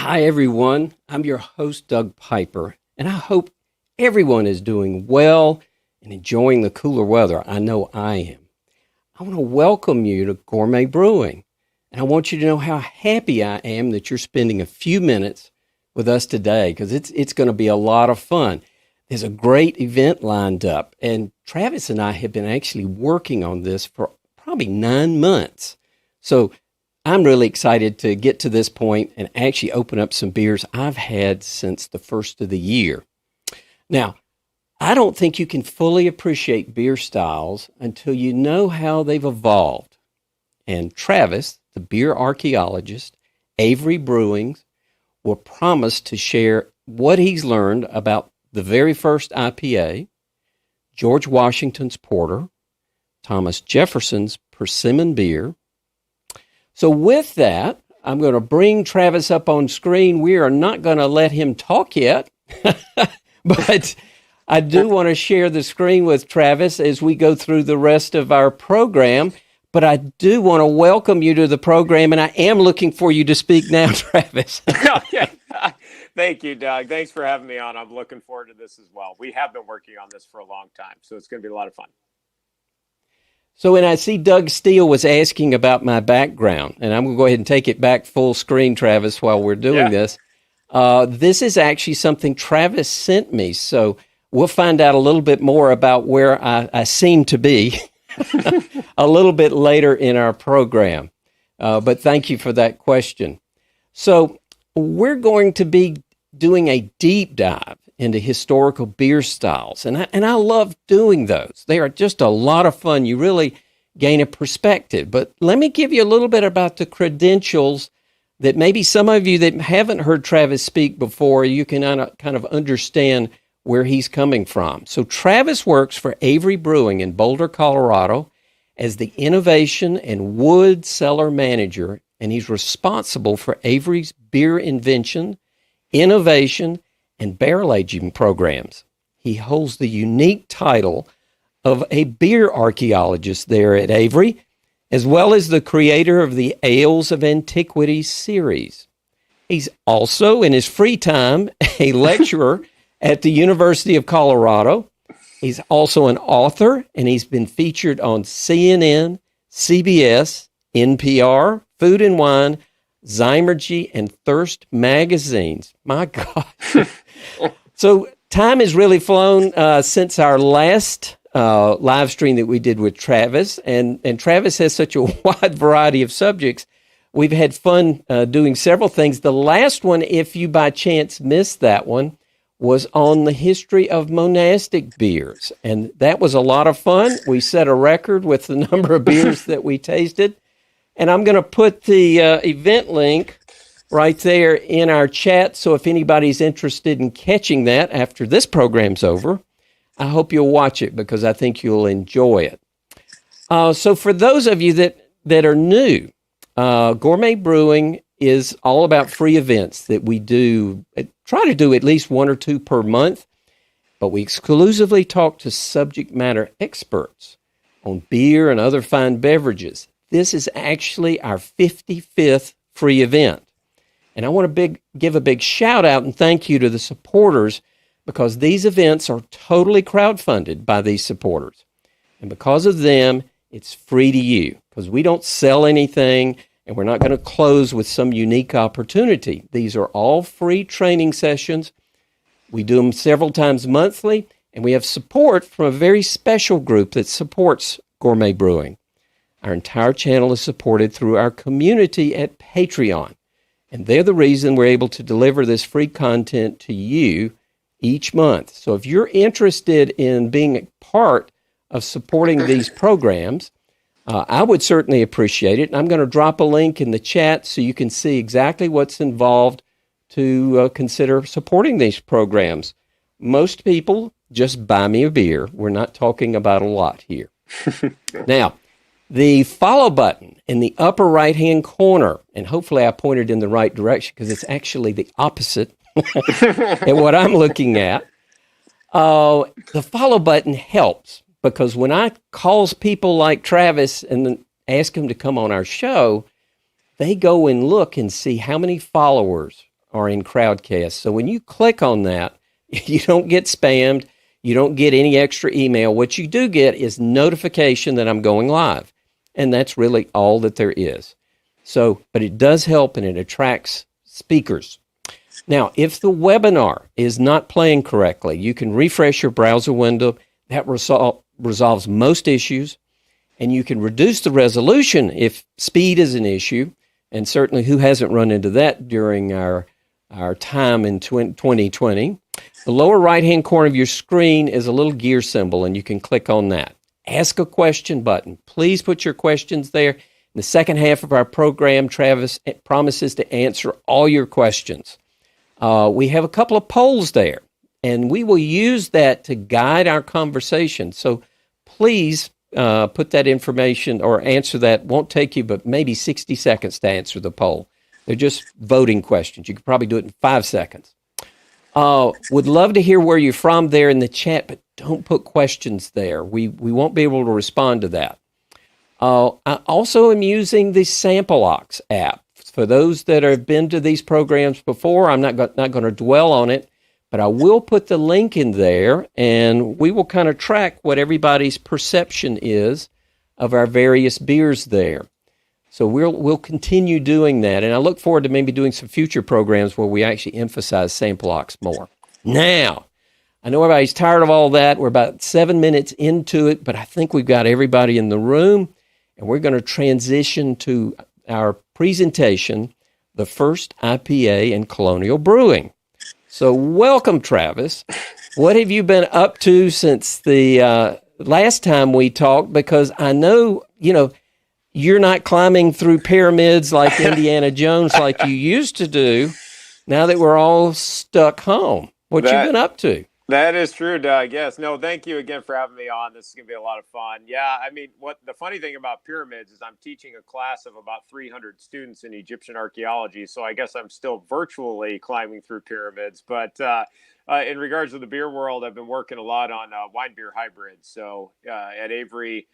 Hi, everyone. I'm your host, Doug Piper, and I hope everyone is doing well and enjoying the cooler weather. I know I am. I want to welcome you to Gourmet Brewing, and I want you to know how happy I am that you're spending a few minutes with us today, because it's going to be a lot of fun. There's a great event lined up, and Travis and I have been actually working on this for probably 9 months. So I'm really excited to get to this point and actually open up some beers I've had since the first of the year. Now, I don't think you can fully appreciate beer styles until you know how they've evolved. And Travis, the beer archaeologist, Avery Brewing, will promise to share what he's learned about the very first IPA, George Washington's Porter, Thomas Jefferson's Persimmon Beer. So with that, I'm going to bring Travis up on screen. We are not going to let him talk yet, but I do want to share the screen with Travis as we go through the rest of our program. But I do want to welcome you to the program, and I am looking for you to speak now, Travis. Okay. Thank you, Doug. Thanks for having me on. I'm looking forward to this as well. We have been working on this for a long time, so it's going to be a lot of fun. So when I see Doug Steele was asking about my background, and I'm going to go ahead and take it back full screen, Travis, while we're doing this. This is actually something Travis sent me, so we'll find out a little bit more about where I seem to be a little bit later in our program. But thank you for that question. So we're going to be doing a deep dive into historical beer styles. And I love doing those. They are just a lot of fun. You really gain a perspective. But let me give you a little bit about the credentials that maybe some of you that haven't heard Travis speak before, you can kind of understand where he's coming from. So Travis works for Avery Brewing in Boulder, Colorado as the innovation and wood cellar manager, and he's responsible for Avery's beer invention, innovation, and barrel aging programs. He holds the unique title of a beer archaeologist there at Avery, as well as the creator of the Ales of Antiquity series. He's also, in his free time, a lecturer at the University of Colorado. He's also an author, and he's been featured on CNN, CBS, NPR, Food and Wine, Zymurgy, and Thirst magazines. My God. So time has really flown since our last live stream that we did with Travis, and Travis has such a wide variety of subjects. We've had fun doing several things. The last one, if you by chance missed that one, was on the history of monastic beers, and that was a lot of fun. We set a record with the number of beers that we tasted, and I'm going to put the event link right there in our chat. So if anybody's interested in catching that after this program's over, I hope you'll watch it because I think you'll enjoy it. So for those of you that are new, Gourmet Brewing is all about free events that we do, try to do at least 1 or 2 per month, but we exclusively talk to subject matter experts on beer and other fine beverages. This is actually our 55th free event. And I want to give a big shout out and thank you to the supporters, because these events are totally crowdfunded by these supporters. And because of them, it's free to you, because we don't sell anything and we're not going to close with some unique opportunity. These are all free training sessions. We do them several times monthly, and we have support from a very special group that supports Gourmet Brewing. Our entire channel is supported through our community at Patreon. And they're the reason we're able to deliver this free content to you each month. So if you're interested in being a part of supporting these programs, I would certainly appreciate it. And I'm going to drop a link in the chat so you can see exactly what's involved to consider supporting these programs. Most people just buy me a beer. We're not talking about a lot here. Now, the follow button in the upper right-hand corner, and hopefully I pointed in the right direction because it's actually the opposite at what I'm looking at. The follow button helps because when I calls people like Travis and then ask them to come on our show, they go and look and see how many followers are in Crowdcast. So when you click on that, you don't get spammed. You don't get any extra email. What you do get is notification that I'm going live. And that's really all that there is. So, but it does help and it attracts speakers. Now, if the webinar is not playing correctly, you can refresh your browser window. That resolves most issues. And you can reduce the resolution if speed is an issue. And certainly who hasn't run into that during our time in 2020. The lower right-hand corner of your screen is a little gear symbol, and you can click on that. Ask a question button. Please put your questions there. In the second half of our program, Travis promises to answer all your questions. We have a couple of polls there, and we will use that to guide our conversation. So please put that information or answer that. Won't take you but maybe 60 seconds to answer the poll. They're just voting questions. You could probably do it in 5 seconds. Would love to hear where you're from there in the chat, but don't put questions there. We won't be able to respond to that. I also am using the Sampleox app. For those that have been to these programs before, I'm not going to dwell on it, but I will put the link in there, and we will kind of track what everybody's perception is of our various beers there. So we'll continue doing that, and I look forward to maybe doing some future programs where we actually emphasize Sampleox more. Now, I know everybody's tired of all that. We're about 7 minutes into it, but I think we've got everybody in the room, and we're going to transition to our presentation, the First IPA in Colonial Brewing. So welcome, Travis. What have you been up to since the last time we talked? Because I know, you're not climbing through pyramids like Indiana Jones like you used to do now that we're all stuck home. What you been up to? That is true, Doug. Yes. No, thank you again for having me on. This is going to be a lot of fun. Yeah, I mean, what the funny thing about pyramids is I'm teaching a class of about 300 students in Egyptian archaeology, so I guess I'm still virtually climbing through pyramids. But in regards to the beer world, I've been working a lot on wine beer hybrids. So at Avery,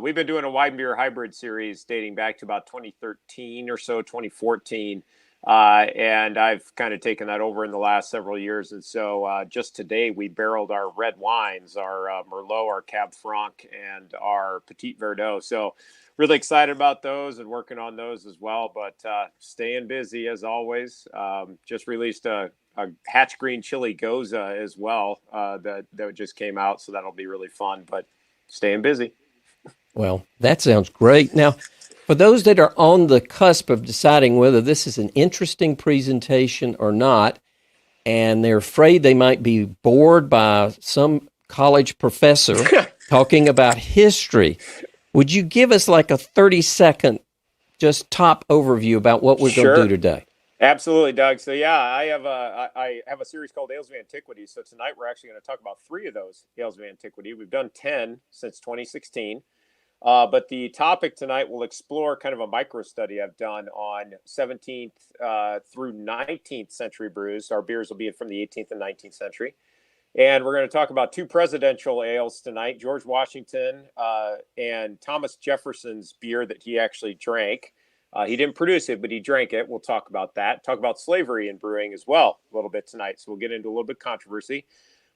we've been doing a wine beer hybrid series dating back to about 2013 or so, 2014. And I've kind of taken that over in the last several years. And so just today we barreled our red wines, our Merlot, our Cab Franc, and our Petit Verdot. So really excited about those and working on those as well. But staying busy as always. Just released a Hatch Green Chili Goza as well that just came out. So that'll be really fun, but staying busy. Well, that sounds great. Now, for those that are on the cusp of deciding whether this is an interesting presentation or not, and they're afraid they might be bored by some college professor talking about history, would you give us like a 30-second just top overview about what we're going to do today? Absolutely, Doug. So yeah, I have a series called Ales of Antiquity. So tonight we're actually going to talk about 3 of those Ales of Antiquity. We've done 10 since 2016. But the topic tonight will explore kind of a micro study I've done on 17th through 19th century brews. Our beers will be from the 18th and 19th century. And we're going to talk about 2 presidential ales tonight, George Washington and Thomas Jefferson's beer that he actually drank. He didn't produce it, but he drank it. We'll talk about that. Talk about slavery in brewing as well a little bit tonight. So we'll get into a little bit of controversy.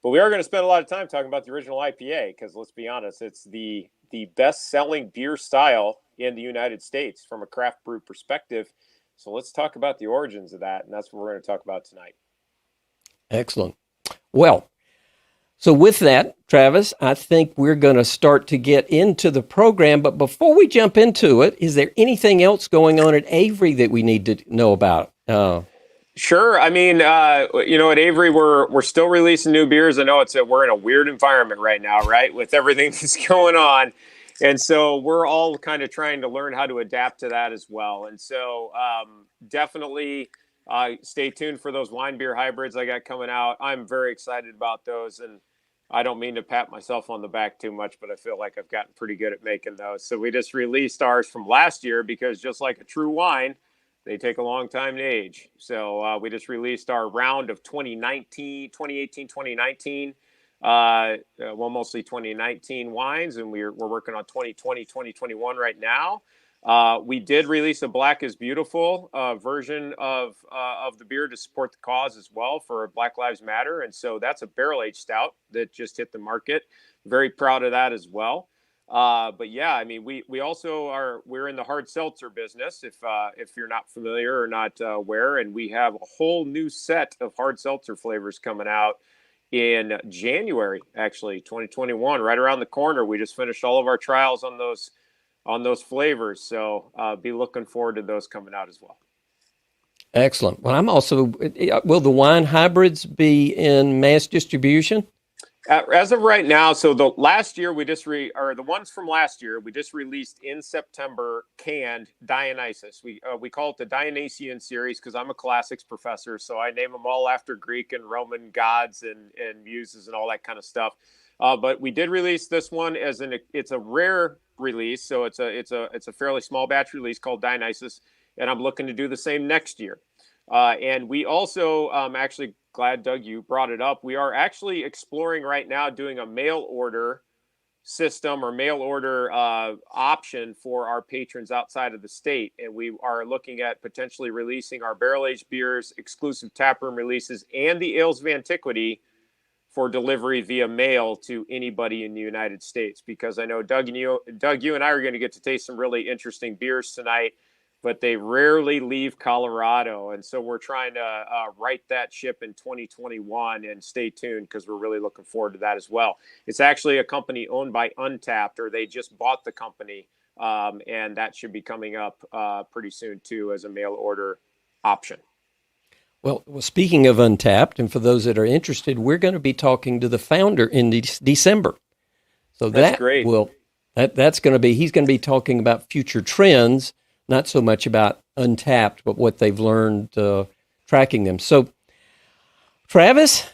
But we are going to spend a lot of time talking about the original IPA because let's be honest, it's the best-selling beer style in the United States from a craft brew perspective. So let's talk about the origins of that, and that's what we're going to talk about tonight. Excellent. Well, so with that, Travis, I think we're going to start to get into the program. But before we jump into it, is there anything else going on at Avery that we need to know about? Sure. I mean, at Avery, we're still releasing new beers. I know we're in a weird environment right now, right, with everything that's going on. And so we're all kind of trying to learn how to adapt to that as well. And so definitely stay tuned for those wine beer hybrids I got coming out. I'm very excited about those. And I don't mean to pat myself on the back too much, but I feel like I've gotten pretty good at making those. So we just released ours from last year because just like a true wine, they take a long time to age. So we just released our round of 2018, 2019, mostly 2019 wines, and we're working on 2020, 2021 right now. We did release a Black is Beautiful version of the beer to support the cause as well for Black Lives Matter. And so that's a barrel-aged stout that just hit the market. Very proud of that as well. But yeah, I mean, we also we're in the hard seltzer business, if you're not familiar or not aware, and we have a whole new set of hard seltzer flavors coming out in January, actually, 2021, right around the corner. We just finished all of our trials on those flavors. So be looking forward to those coming out as well. Excellent. Well, I'm also, will the wine hybrids be in mass distribution? As of right now, so the last year the ones from last year, we just released in September canned Dionysus. We call it the Dionysian series because I'm a classics professor, so I name them all after Greek and Roman gods and muses and all that kind of stuff. But we did release this one it's a rare release, so it's a fairly small batch release called Dionysus, and I'm looking to do the same next year. And we also actually, glad Doug you brought it up. We are actually exploring right now doing a mail order system or mail order option for our patrons outside of the state, and we are looking at potentially releasing our barrel-aged beers, exclusive taproom releases, and the ales of antiquity for delivery via mail to anybody in the United States. Because I know Doug, you and I are going to get to taste some really interesting beers tonight, but they rarely leave Colorado. And so we're trying to right that ship in 2021, and stay tuned because we're really looking forward to that as well. It's actually a company owned by Untapped, or they just bought the company, and that should be coming up pretty soon too as a mail order option. Well, speaking of Untapped, and for those that are interested, we're going to be talking to the founder in December. So that's great. That's going to be, he's going to be talking about future trends, not so much about Untapped, but what they've learned tracking them. So, Travis,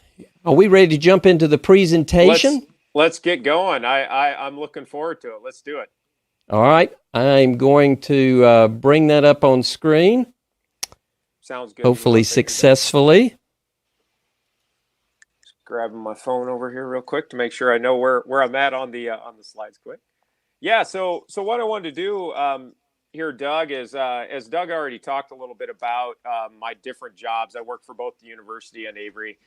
are we ready to jump into the presentation? Let's get going. I'm looking forward to it. Let's do it. All right. I'm going to bring that up on screen. Sounds good. Hopefully successfully. Just grabbing my phone over here real quick to make sure I know where I'm at on the slides quick. Yeah, so what I wanted to do here, Doug, is as Doug already talked a little bit about my different jobs. I work for both the university and Avery.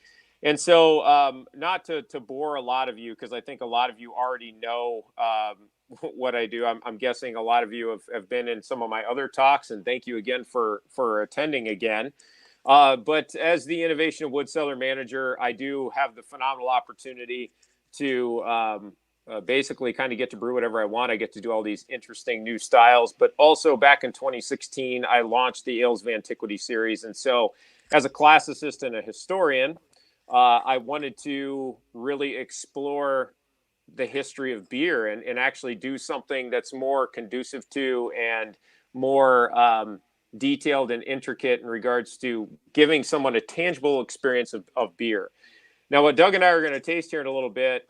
And so not to bore a lot of you, because I think a lot of you already know what I do. I'm guessing a lot of you have been in some of my other talks, and thank you again for attending again. But as the Innovation of Wood Cellar Manager, I do have the phenomenal opportunity to basically kind of get to brew whatever I want. I get to do all these interesting new styles. But also back in 2016, I launched the Ales of Antiquity series. And so as a classicist and a historian, I wanted to really explore the history of beer and actually do something that's more conducive to and more detailed and intricate in regards to giving someone a tangible experience of beer. Now, what Doug and I are going to taste here in a little bit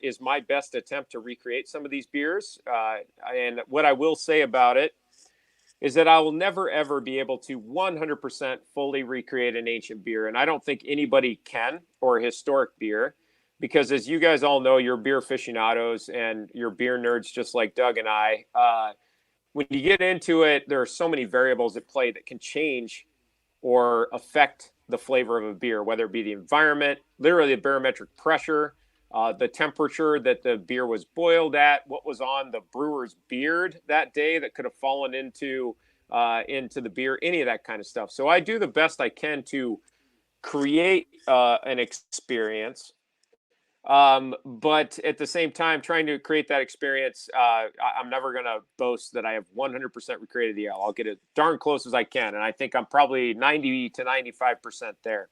is my best attempt to recreate some of these beers. And what I will say about it is that I will never, ever be able to 100% fully recreate an ancient beer. And I don't think anybody can, or a historic beer, because as you guys all know, you're beer aficionados and you're beer nerds just like Doug and I. When you get into it, there are so many variables at play that can change or affect the flavor of a beer, whether it be the environment, literally the barometric pressure, the temperature that the beer was boiled at, what was on the brewer's beard that day that could have fallen into the beer, any of that kind of stuff. So I do the best I can to create an experience, but at the same time, trying to create that experience, I'm never going to boast that I have 100% recreated the ale. I'll get as darn close as I can, and I think I'm probably 90 to 95% there.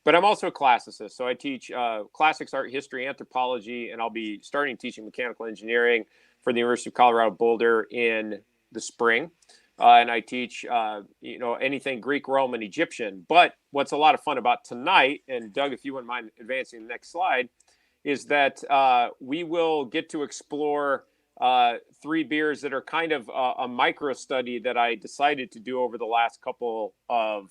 But I'm also a classicist, so I teach classics, art, history, anthropology, and I'll be starting teaching mechanical engineering for the University of Colorado Boulder in the spring. And I teach, anything Greek, Roman, Egyptian. But what's a lot of fun about tonight, and Doug, if you wouldn't mind advancing the next slide, is that we will get to explore three beers that are kind of a micro study that I decided to do over the last couple of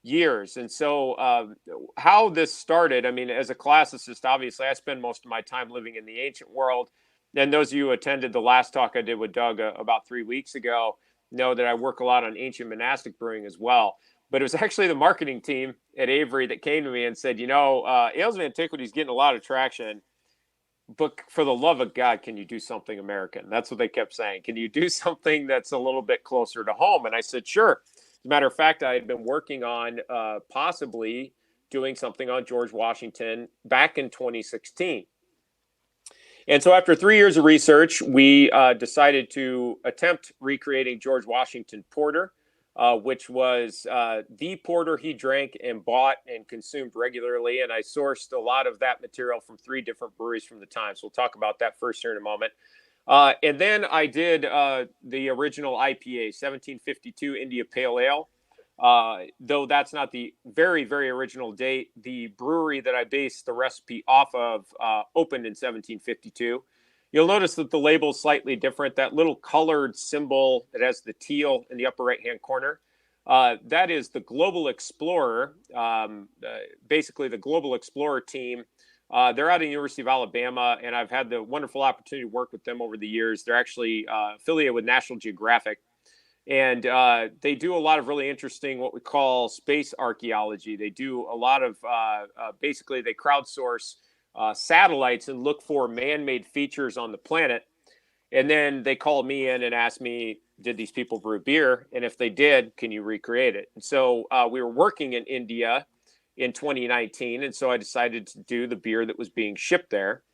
years. And so how this started, I mean, as a classicist, obviously I spend most of my time living in the ancient world. And those of you who attended the last talk I did with Doug about 3 weeks ago know that I work a lot on ancient monastic brewing as well. But it was actually the marketing team at Avery that came to me and said, Ales of Antiquity is getting a lot of traction, but for the love of God, can you do something American? That's what they kept saying. Can you do something that's a little bit closer to home? And I said, sure. As a matter of fact, I had been working on possibly doing something on George Washington back in 2016. And so after 3 years of research, we decided to attempt recreating George Washington Porter, which was the porter he drank and bought and consumed regularly. And I sourced a lot of that material from 3 different breweries from the time. So we'll talk about that first here in a moment. And then I did the original IPA, 1752 India Pale Ale. Though that's not the very, very original date, the brewery that I based the recipe off of opened in 1752. You'll notice that the label is slightly different. That little colored symbol that has the teal in the upper right-hand corner, that is the Global Explorer, basically the Global Explorer team. They're out of the University of Alabama, and I've had the wonderful opportunity to work with them over the years. They're actually affiliated with National Geographic. And they do a lot of really interesting, what we call space archaeology. They do a lot of, basically, they crowdsource satellites and look for man-made features on the planet. And then they called me in and asked me, did these people brew beer? And if they did, can you recreate it? And so we were working in India in 2019. And so I decided to do the beer that was being shipped there.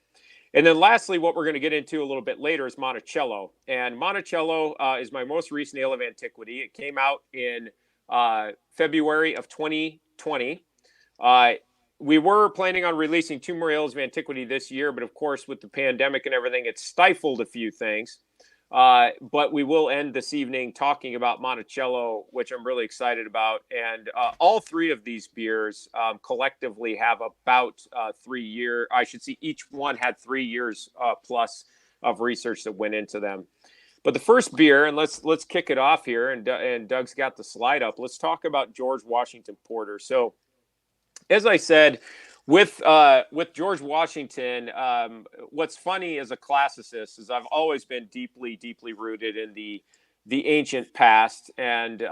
And then lastly, what we're going to get into a little bit later is Monticello. And Monticello is my most recent ale of antiquity. It came out in February of 2020. We were planning on releasing 2 more ales of antiquity this year, but of course, with the pandemic and everything, it stifled a few things. But we will end this evening talking about Monticello, which I'm really excited about. And all 3 of these beers collectively have about 3 years. I should see each one had 3 years plus of research that went into them. But the first beer, and let's kick it off here. And Doug's got the slide up. Let's talk about George Washington Porter. So, as I said, with George Washington, what's funny as a classicist is I've always been deeply, deeply rooted in the ancient past. And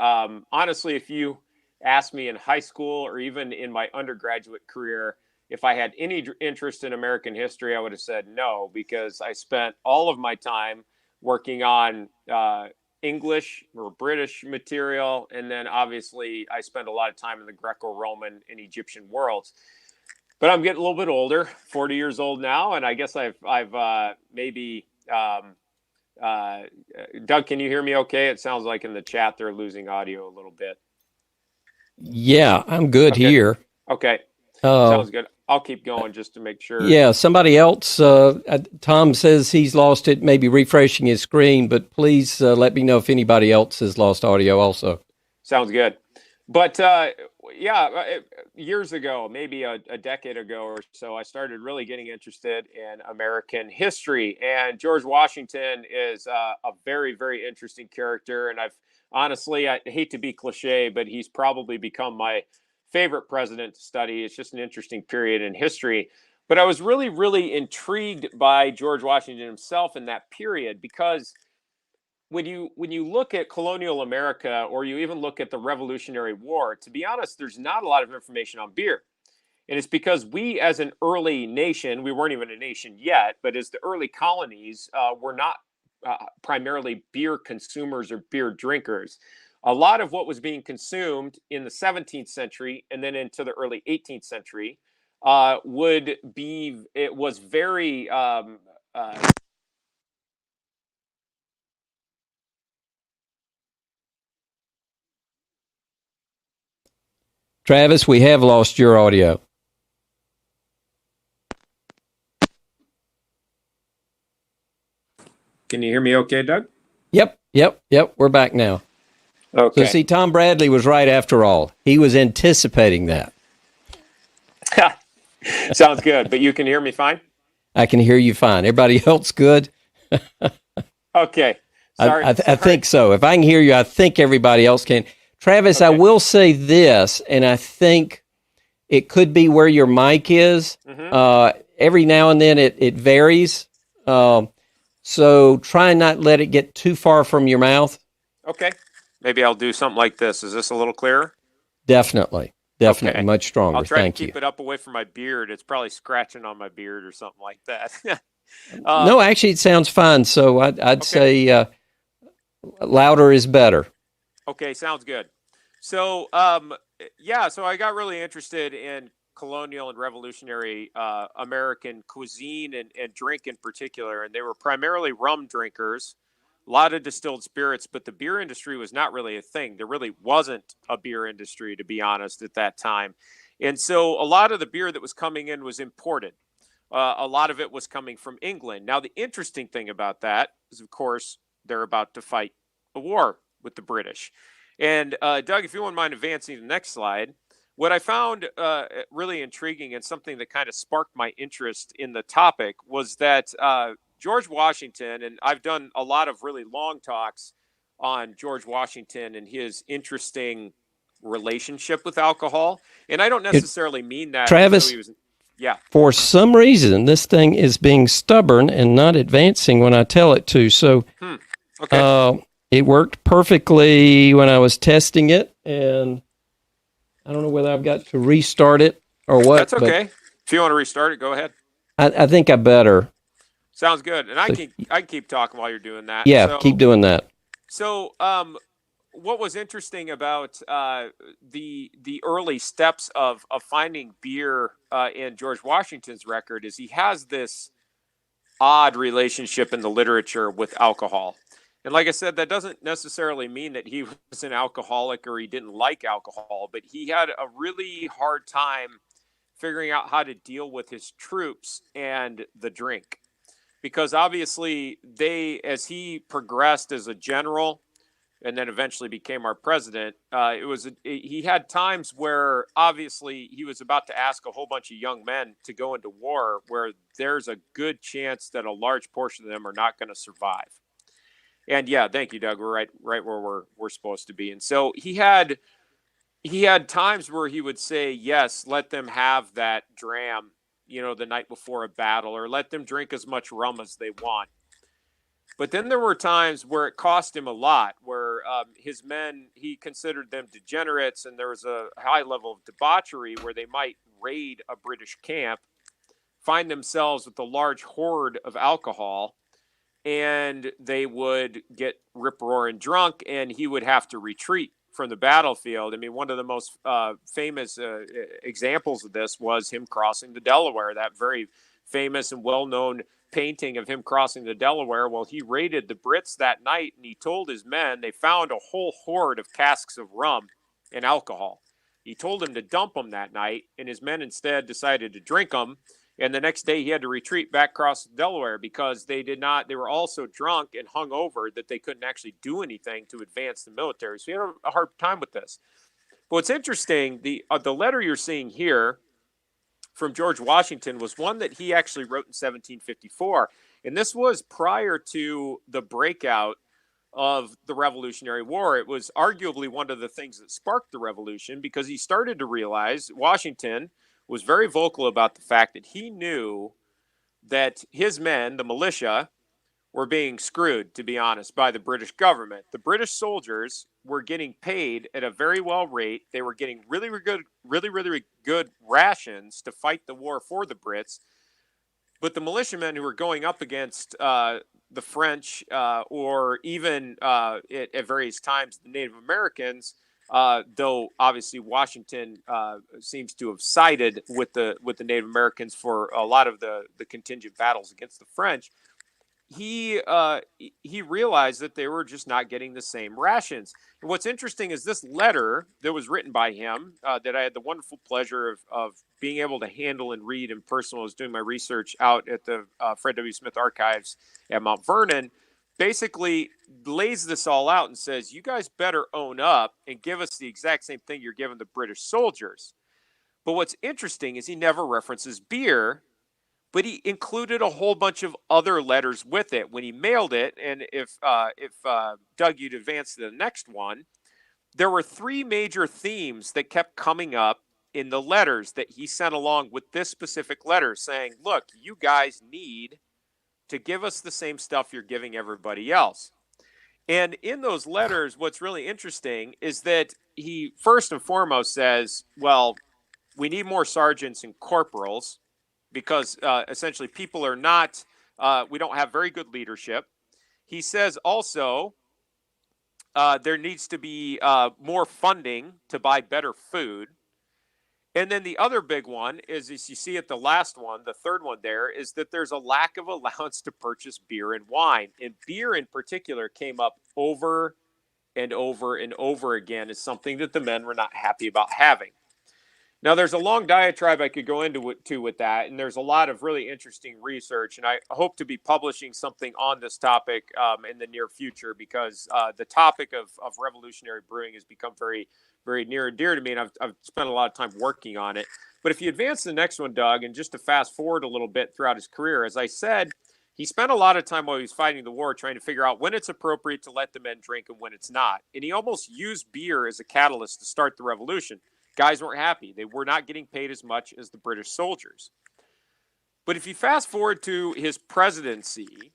honestly, if you asked me in high school or even in my undergraduate career, if I had any interest in American history, I would have said no, because I spent all of my time working on English or British material. And then obviously I spent a lot of time in the Greco-Roman and Egyptian worlds. But I'm getting a little bit older, 40 years old now, and I guess I've maybe Doug, can you hear me okay? It sounds like in the chat they're losing audio a little bit. Yeah, I'm good here. Okay, sounds good. I'll keep going just to make sure. Yeah, somebody else, Tom says he's lost it, maybe refreshing his screen, but please let me know if anybody else has lost audio also. Sounds good. But years ago, maybe a decade ago or so, I started really getting interested in American history. And George Washington is a very, very interesting character. And I hate to be cliche, but he's probably become my favorite president to study. It's just an interesting period in history. But I was really, really intrigued by George Washington himself in that period, because when you look at colonial America, or you even look at the Revolutionary War, to be honest, there's not a lot of information on beer. And it's because we, as an early nation, we weren't even a nation yet, but as the early colonies, were not primarily beer consumers or beer drinkers. A lot of what was being consumed in the 17th century and then into the early 18th century was very Travis, we have lost your audio. Can you hear me okay, Doug? Yep. We're back now. Okay. So see, Tom Bradley was right after all. He was anticipating that. Sounds good. But you can hear me fine? I can hear you fine. Everybody else good? Okay. Sorry. I think so. If I can hear you, I think everybody else can. Travis, okay. I will say this, and I think it could be where your mic is. Mm-hmm. Every now and then it varies. So try and not let it get too far from your mouth. Okay. Maybe I'll do something like this. Is this a little clearer? Definitely. Okay. Much stronger. I'll try to Thank you. keep it up away from my beard. It's probably scratching on my beard or something like that. No, actually, it sounds fine. So I'd Okay. say louder is better. Okay, sounds good. So, so I got really interested in colonial and revolutionary American cuisine and drink in particular, and they were primarily rum drinkers, a lot of distilled spirits, but the beer industry was not really a thing. There really wasn't a beer industry, to be honest, at that time. And so a lot of the beer that was coming in was imported. A lot of it was coming from England. Now, the interesting thing about that is, of course, they're about to fight a war with the British. And Doug, if you wouldn't mind advancing to the next slide, what I found really intriguing and something that kind of sparked my interest in the topic was that George Washington, and I've done a lot of really long talks on George Washington and his interesting relationship with alcohol. And I don't necessarily mean that. Travis, for some reason, this thing is being stubborn and not advancing when I tell it to. So okay. It worked perfectly when I was testing it, and I don't know whether I've got to restart it or what. That's okay. If you want to restart it, go ahead. I think I better. Sounds good. And I can keep talking while you're doing that. Yeah, keep doing that. So, what was interesting about the early steps of finding beer in George Washington's record is he has this odd relationship in the literature with alcohol. And like I said, that doesn't necessarily mean that he was an alcoholic or he didn't like alcohol, but he had a really hard time figuring out how to deal with his troops and the drink. Because obviously as he progressed as a general and then eventually became our president, he had times where obviously he was about to ask a whole bunch of young men to go into war where there's a good chance that a large portion of them are not going to survive. And yeah, thank you, Doug. We're right where we're supposed to be. And so he had times where he would say, yes, let them have that dram, the night before a battle, or let them drink as much rum as they want. But then there were times where it cost him a lot, where his men, he considered them degenerates, and there was a high level of debauchery where they might raid a British camp, find themselves with a large hoard of alcohol, and they would get rip-roaring drunk, and he would have to retreat from the battlefield. I mean, one of the most famous examples of this was him crossing the Delaware, that very famous and well-known painting of him crossing the Delaware. Well, he raided the Brits that night, and he told his men they found a whole hoard of casks of rum and alcohol. He told them to dump them that night, and his men instead decided to drink them. And the next day he had to retreat back across Delaware because they were all so drunk and hungover that they couldn't actually do anything to advance the military. So he had a hard time with this. But what's interesting, the letter you're seeing here from George Washington was one that he actually wrote in 1754. And this was prior to the breakout of the Revolutionary War. It was arguably one of the things that sparked the revolution because he started to realize, Washington was very vocal about the fact that he knew that his men, the militia, were being screwed, to be honest, by the British government. The British soldiers were getting paid at a very well rate. They were getting really good rations to fight the war for the Brits. But the militiamen who were going up against the French or even at various times the Native Americans, though obviously Washington seems to have sided with the Native Americans for a lot of the contingent battles against the French, he realized that they were just not getting the same rations. And what's interesting is this letter that was written by him that I had the wonderful pleasure of being able to handle and read in person while I was doing my research out at the Fred W. Smith Archives at Mount Vernon, basically lays this all out and says, you guys better own up and give us the exact same thing you're giving the British soldiers. But what's interesting is he never references beer, but he included a whole bunch of other letters with it when he mailed it. And if Doug, you'd advance to the next one, there were three major themes that kept coming up in the letters that he sent along with this specific letter saying, look, you guys need to give us the same stuff you're giving everybody else. And in those letters, what's really interesting is that he first and foremost says, well, we need more sergeants and corporals because essentially people are not, we don't have very good leadership. He says also there needs to be more funding to buy better food. And then the other big one is, as you see at the last one, the third one there, is that there's a lack of allowance to purchase beer and wine. And beer in particular came up over and over and over again as something that the men were not happy about having. Now, there's a long diatribe I could go into with that, and there's a lot of really interesting research, and I hope to be publishing something on this topic in the near future because the topic of revolutionary brewing has become very, very near and dear to me, and I've spent a lot of time working on it. But if you advance to the next one, Doug, and just to fast forward a little bit throughout his career, as I said, he spent a lot of time while he was fighting the war trying to figure out when it's appropriate to let the men drink and when it's not. And he almost used beer as a catalyst to start the revolution. Guys weren't happy. They were not getting paid as much as the British soldiers. But if you fast forward to his presidency,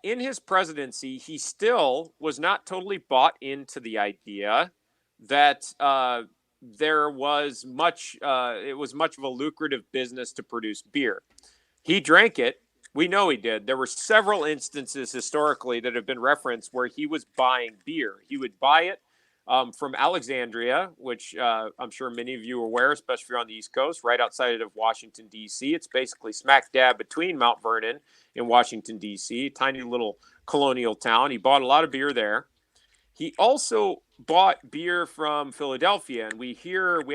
in his presidency, he still was not totally bought into the idea that there was it was much of a lucrative business to produce beer. He drank it. We know he did. There were several instances historically that have been referenced where he was buying beer. He would buy it from Alexandria, which I'm sure many of you are aware, especially if you're on the East Coast, right outside of Washington, D.C. It's basically smack dab between Mount Vernon and Washington, D.C., tiny little colonial town. He bought a lot of beer there. He also bought beer from Philadelphia, and we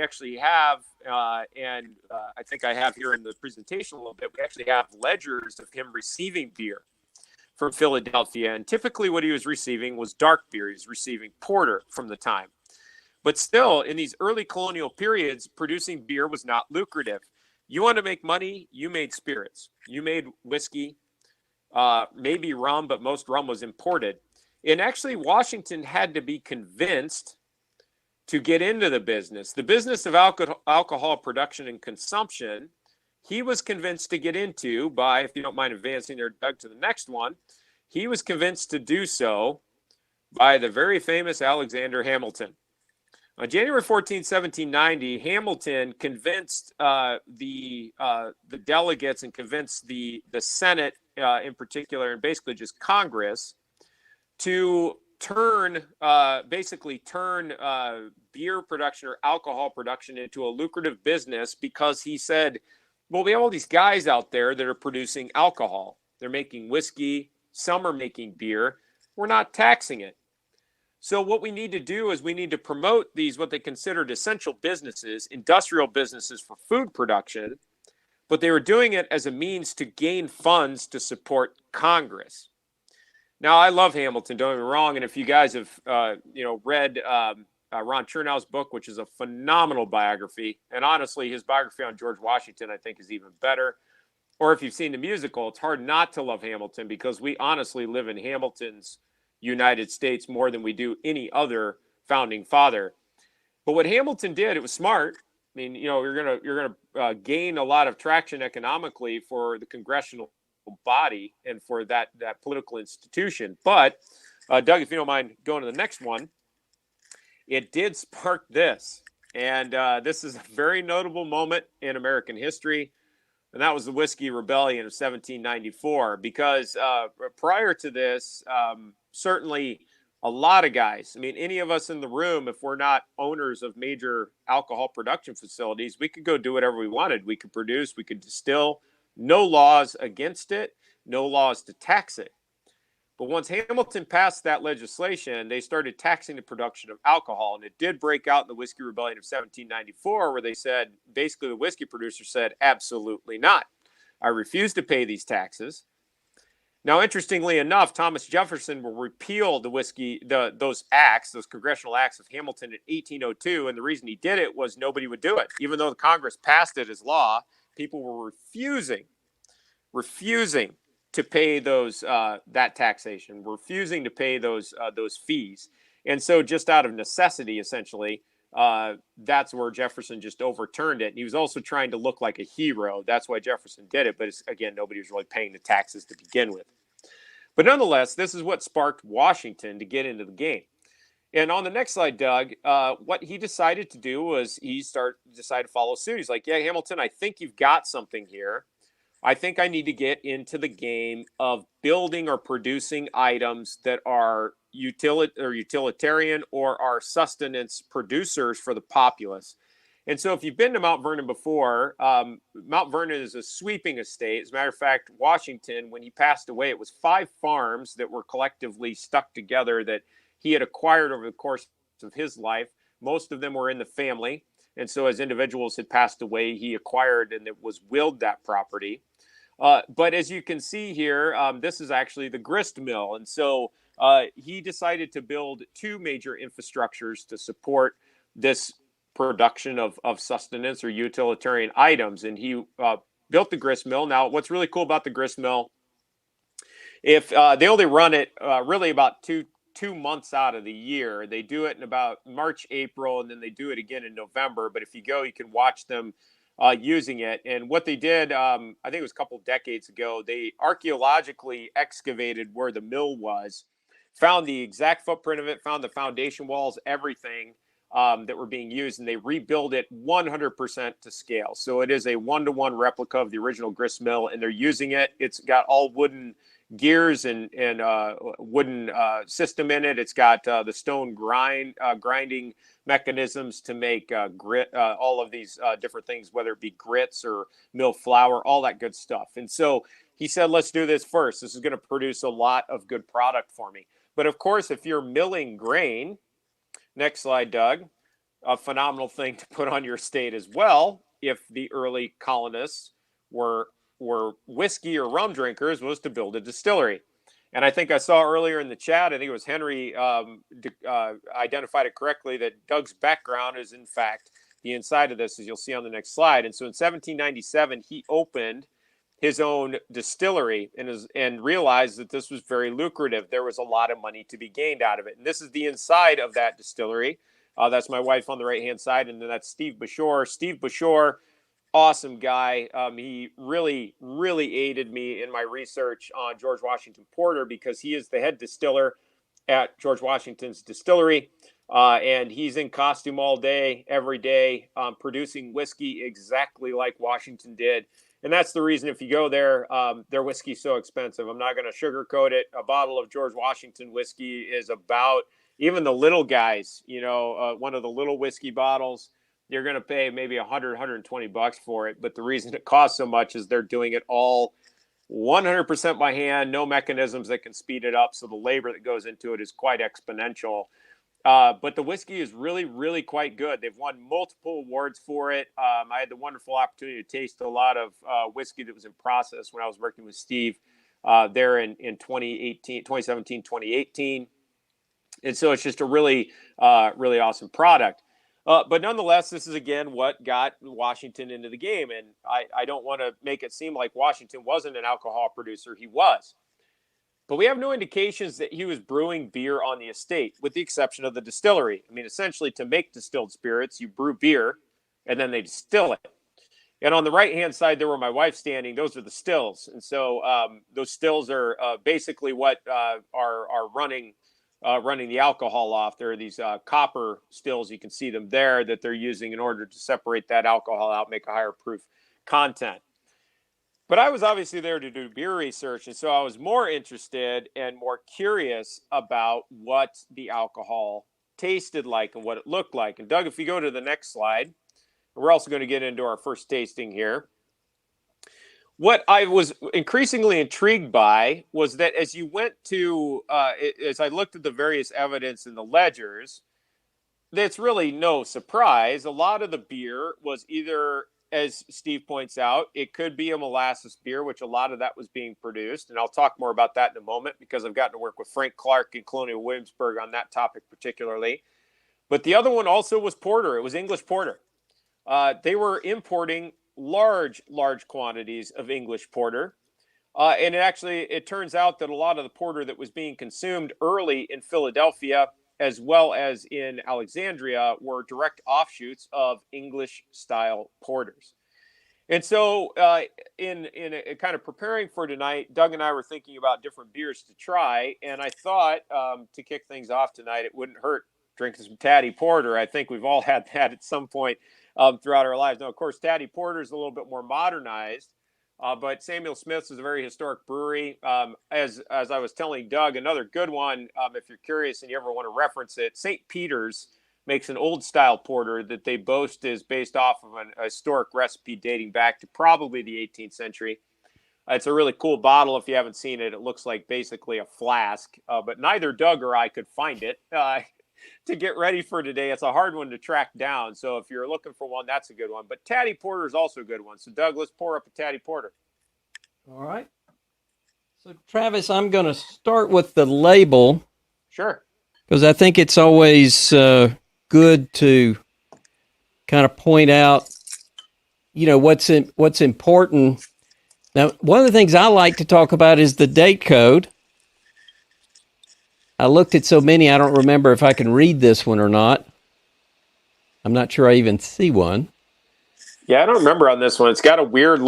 actually have, and I think I have here in the presentation a little bit, we actually have ledgers of him receiving beer from Philadelphia. And typically what he was receiving was dark beer. He was receiving porter from the time. But still, in these early colonial periods, producing beer was not lucrative. You wanted to make money, you made spirits. You made whiskey, maybe rum, but most rum was imported. And actually, Washington had to be convinced to get into the business of alcohol production and consumption. He was convinced to get into by, if you don't mind advancing there, Doug, to the next one, he was convinced to do so by the very famous Alexander Hamilton. On January 14, 1790, Hamilton convinced the delegates and convinced the Senate in particular, and basically just Congress, to turn beer production or alcohol production into a lucrative business because he said, well, we have all these guys out there that are producing alcohol. They're making whiskey. Some are making beer. We're not taxing it. So what we need to do is we need to promote these, what they considered essential businesses, industrial businesses for food production, but they were doing it as a means to gain funds to support Congress. Now, I love Hamilton, don't get me wrong, and if you guys have read Ron Chernow's book, which is a phenomenal biography, and honestly, his biography on George Washington, I think, is even better. Or if you've seen the musical, it's hard not to love Hamilton because we honestly live in Hamilton's United States more than we do any other founding father. But what Hamilton did, it was smart. I mean, you're gonna gain a lot of traction economically for the congressional body and for that political institution. But Doug, if you don't mind going to the next one, it did spark this, and this is a very notable moment in American history, and that was the Whiskey Rebellion of 1794. Because prior to this, certainly a lot of guys, I mean, any of us in the room, if we're not owners of major alcohol production facilities, we could go do whatever we wanted. We could produce, we could distill. No laws against it, no laws to tax it. But once Hamilton passed that legislation, they started taxing the production of alcohol. And it did break out in the Whiskey Rebellion of 1794, where they said, basically the whiskey producer said, absolutely not. I refuse to pay these taxes. Now, interestingly enough, Thomas Jefferson will repeal those congressional acts of Hamilton in 1802. And the reason he did it was nobody would do it. Even though the Congress passed it as law, people were refusing to pay that taxation, refusing to pay those fees. And so just out of necessity, essentially, that's where Jefferson just overturned it. And he was also trying to look like a hero. That's why Jefferson did it. But again, nobody was really paying the taxes to begin with. But nonetheless, this is what sparked Washington to get into the game. And on the next slide, Doug, what he decided to do was decided to follow suit. He's like, yeah, Hamilton, I think you've got something here. I think I need to get into the game of building or producing items that are utilitarian or are sustenance producers for the populace. And so if you've been to Mount Vernon before, Mount Vernon is a sweeping estate. As a matter of fact, Washington, when he passed away, it was 5 farms that were collectively stuck together that he had acquired over the course of his life. Most of them were in the family. And so as individuals had passed away, he acquired and it was willed that property. But as you can see here, this is actually the grist mill. And so he decided to build 2 major infrastructures to support this production of sustenance or utilitarian items. And he built the grist mill. Now, what's really cool about the grist mill, if they only run it really about two months out of the year. They do it in about March, April, and then they do it again in November. But if you go, you can watch them using it. And what they did, I think it was a couple of decades ago, they archaeologically excavated where the mill was, found the exact footprint of it, found the foundation walls, everything that were being used, and they rebuild it 100% to scale. So it is a 1-to-1 replica of the original grist mill, and they're using it. It's got all wooden gears and wooden system in it. It's got the stone grinding mechanisms to make grit, all of these different things, whether it be grits or mill flour, all that good stuff. And so he said, let's do this first. This is going to produce a lot of good product for me. But of course, if you're milling grain, next slide, Doug, a phenomenal thing to put on your estate as well, if the early colonists were whiskey or rum drinkers, was to build a distillery. And I think I saw earlier in the chat, I think it was Henry identified it correctly, that Doug's background is in fact the inside of this, as you'll see on the next slide. And so in 1797, he opened his own distillery and realized that this was very lucrative. There was a lot of money to be gained out of it. And this is the inside of that distillery. That's my wife on the right-hand side, and then that's Steve Bashore. Steve Bashore, awesome guy. He really, really aided me in my research on George Washington Porter because he is the head distiller at George Washington's distillery. And he's in costume all day, every day, producing whiskey exactly like Washington did. And that's the reason if you go there, their whiskey's so expensive. I'm not going to sugarcoat it. A bottle of George Washington whiskey is about, even the little guys, one of the little whiskey bottles, you're going to pay maybe $100, $120 for it. But the reason it costs so much is they're doing it all 100% by hand, no mechanisms that can speed it up. So the labor that goes into it is quite exponential. But the whiskey is really, really quite good. They've won multiple awards for it. I had the wonderful opportunity to taste a lot of whiskey that was in process when I was working with Steve there in 2017, 2018. And so it's just a really, really awesome product. But nonetheless, this is, again, what got Washington into the game. And I don't want to make it seem like Washington wasn't an alcohol producer. He was. But we have no indications that he was brewing beer on the estate, with the exception of the distillery. I mean, essentially, to make distilled spirits, you brew beer, and then they distill it. And on the right-hand side, there where my wife's standing, those are the stills. And so those stills are basically what are running the alcohol off. There are these copper stills. You can see them there that they're using in order to separate that alcohol out, make a higher proof content. But I was obviously there to do beer research, and so I was more interested and more curious about what the alcohol tasted like and what it looked like. And Doug, if you go to the next slide, we're also going to get into our first tasting here. What I was increasingly intrigued by was that as you went to, as I looked at the various evidence in the ledgers, it's really no surprise. A lot of the beer was either, as Steve points out, it could be a molasses beer, which a lot of that was being produced. And I'll talk more about that in a moment because I've gotten to work with Frank Clark in Colonial Williamsburg on that topic particularly. But the other one also was porter. It was English porter. They were importing large quantities of English porter. And it turns out that a lot of the porter that was being consumed early in Philadelphia as well as in Alexandria, were direct offshoots of English-style porters. And so in a kind of preparing for tonight, Doug and I were thinking about different beers to try. And I thought to kick things off tonight, it wouldn't hurt drinking some Taddy Porter. I think we've all had that at some point throughout our lives. Now, of course, Taddy Porter is a little bit more modernized. But Samuel Smith's is a very historic brewery. As I was telling Doug, another good one, if you're curious and you ever want to reference it, St. Peter's makes an old style porter that they boast is based off of a historic recipe dating back to probably the 18th century. It's a really cool bottle. If you haven't seen it, it looks like basically a flask, but neither Doug or I could find it to get ready for today. It's a hard one to track down. So if you're looking for one, that's a good one. But Taddy Porter is also a good one. So Doug, let's pour up a Taddy Porter. All right. So Travis, I'm going to start with the label. Sure. Because I think it's always good to kind of point out, what's important. Now, one of the things I like to talk about is the date code. I looked at so many, I don't remember if I can read this one or not. I'm not sure I even see one. Yeah, I don't remember on this one. It's got a weird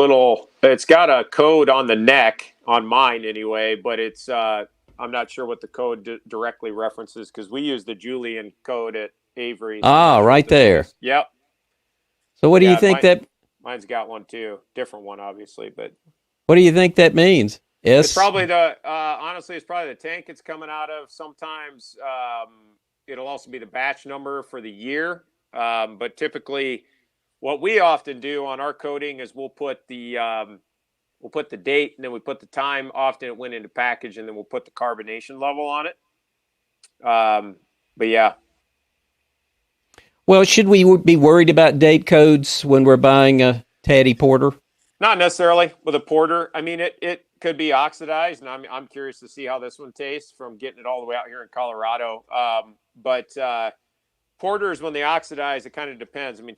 it's got a code on the neck, on mine anyway, but it's, I'm not sure what the code directly references because we use the Julian code at Avery. Right there. Yep. So what do you think mine's got one too. Different one, obviously, but. What do you think that means? Yes. It's probably honestly, it's probably the tank it's coming out of. Sometimes it'll also be the batch number for the year. But typically what we often do on our coding is we'll put the date and then we put the time often it went into package and then we'll put the carbonation level on it. But yeah. Well, should we be worried about date codes when we're buying a Taddy Porter? Not necessarily with a porter. I mean, it could be oxidized, and I'm curious to see how this one tastes from getting it all the way out here in Colorado. But porters, when they oxidize, it kind of depends. I mean,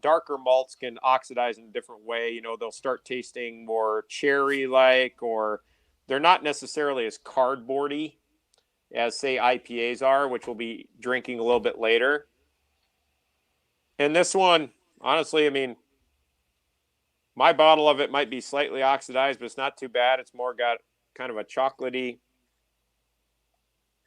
darker malts can oxidize in a different way. They'll start tasting more cherry-like, or they're not necessarily as cardboardy as, say, IPAs are, which we'll be drinking a little bit later. And this one, honestly, I mean, my bottle of it might be slightly oxidized, but it's not too bad. It's more got kind of a chocolatey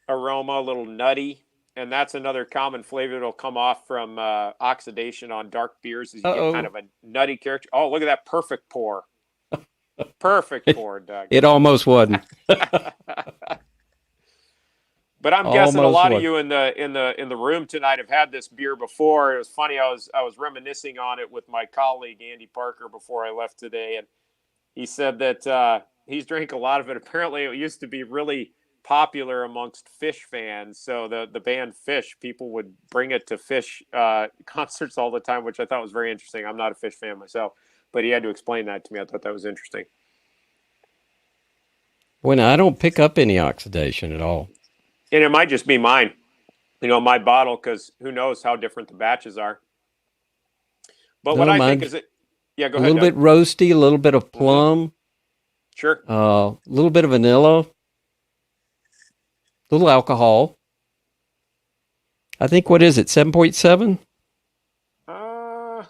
aroma, a little nutty. And that's another common flavor that'll come off from oxidation on dark beers is you get kind of a nutty character. Oh, look at that perfect pour. Perfect pour, Doug. It almost wasn't. But I'm guessing a lot of you in the room tonight have had this beer before. It was funny. I was reminiscing on it with my colleague Andy Parker before I left today, and he said that he's drank a lot of it. Apparently, it used to be really popular amongst Fish fans. So the band Fish, people would bring it to Fish concerts all the time, which I thought was very interesting. I'm not a Fish fan myself, but he had to explain that to me. I thought that was interesting. Well, I don't pick up any oxidation at all. And it might just be mine, my bottle, because who knows how different the batches are. But what I think is yeah, go ahead. A little bit roasty, a little bit of plum. Sure. A little bit of vanilla. A little alcohol. I think, what is it, 7.7? I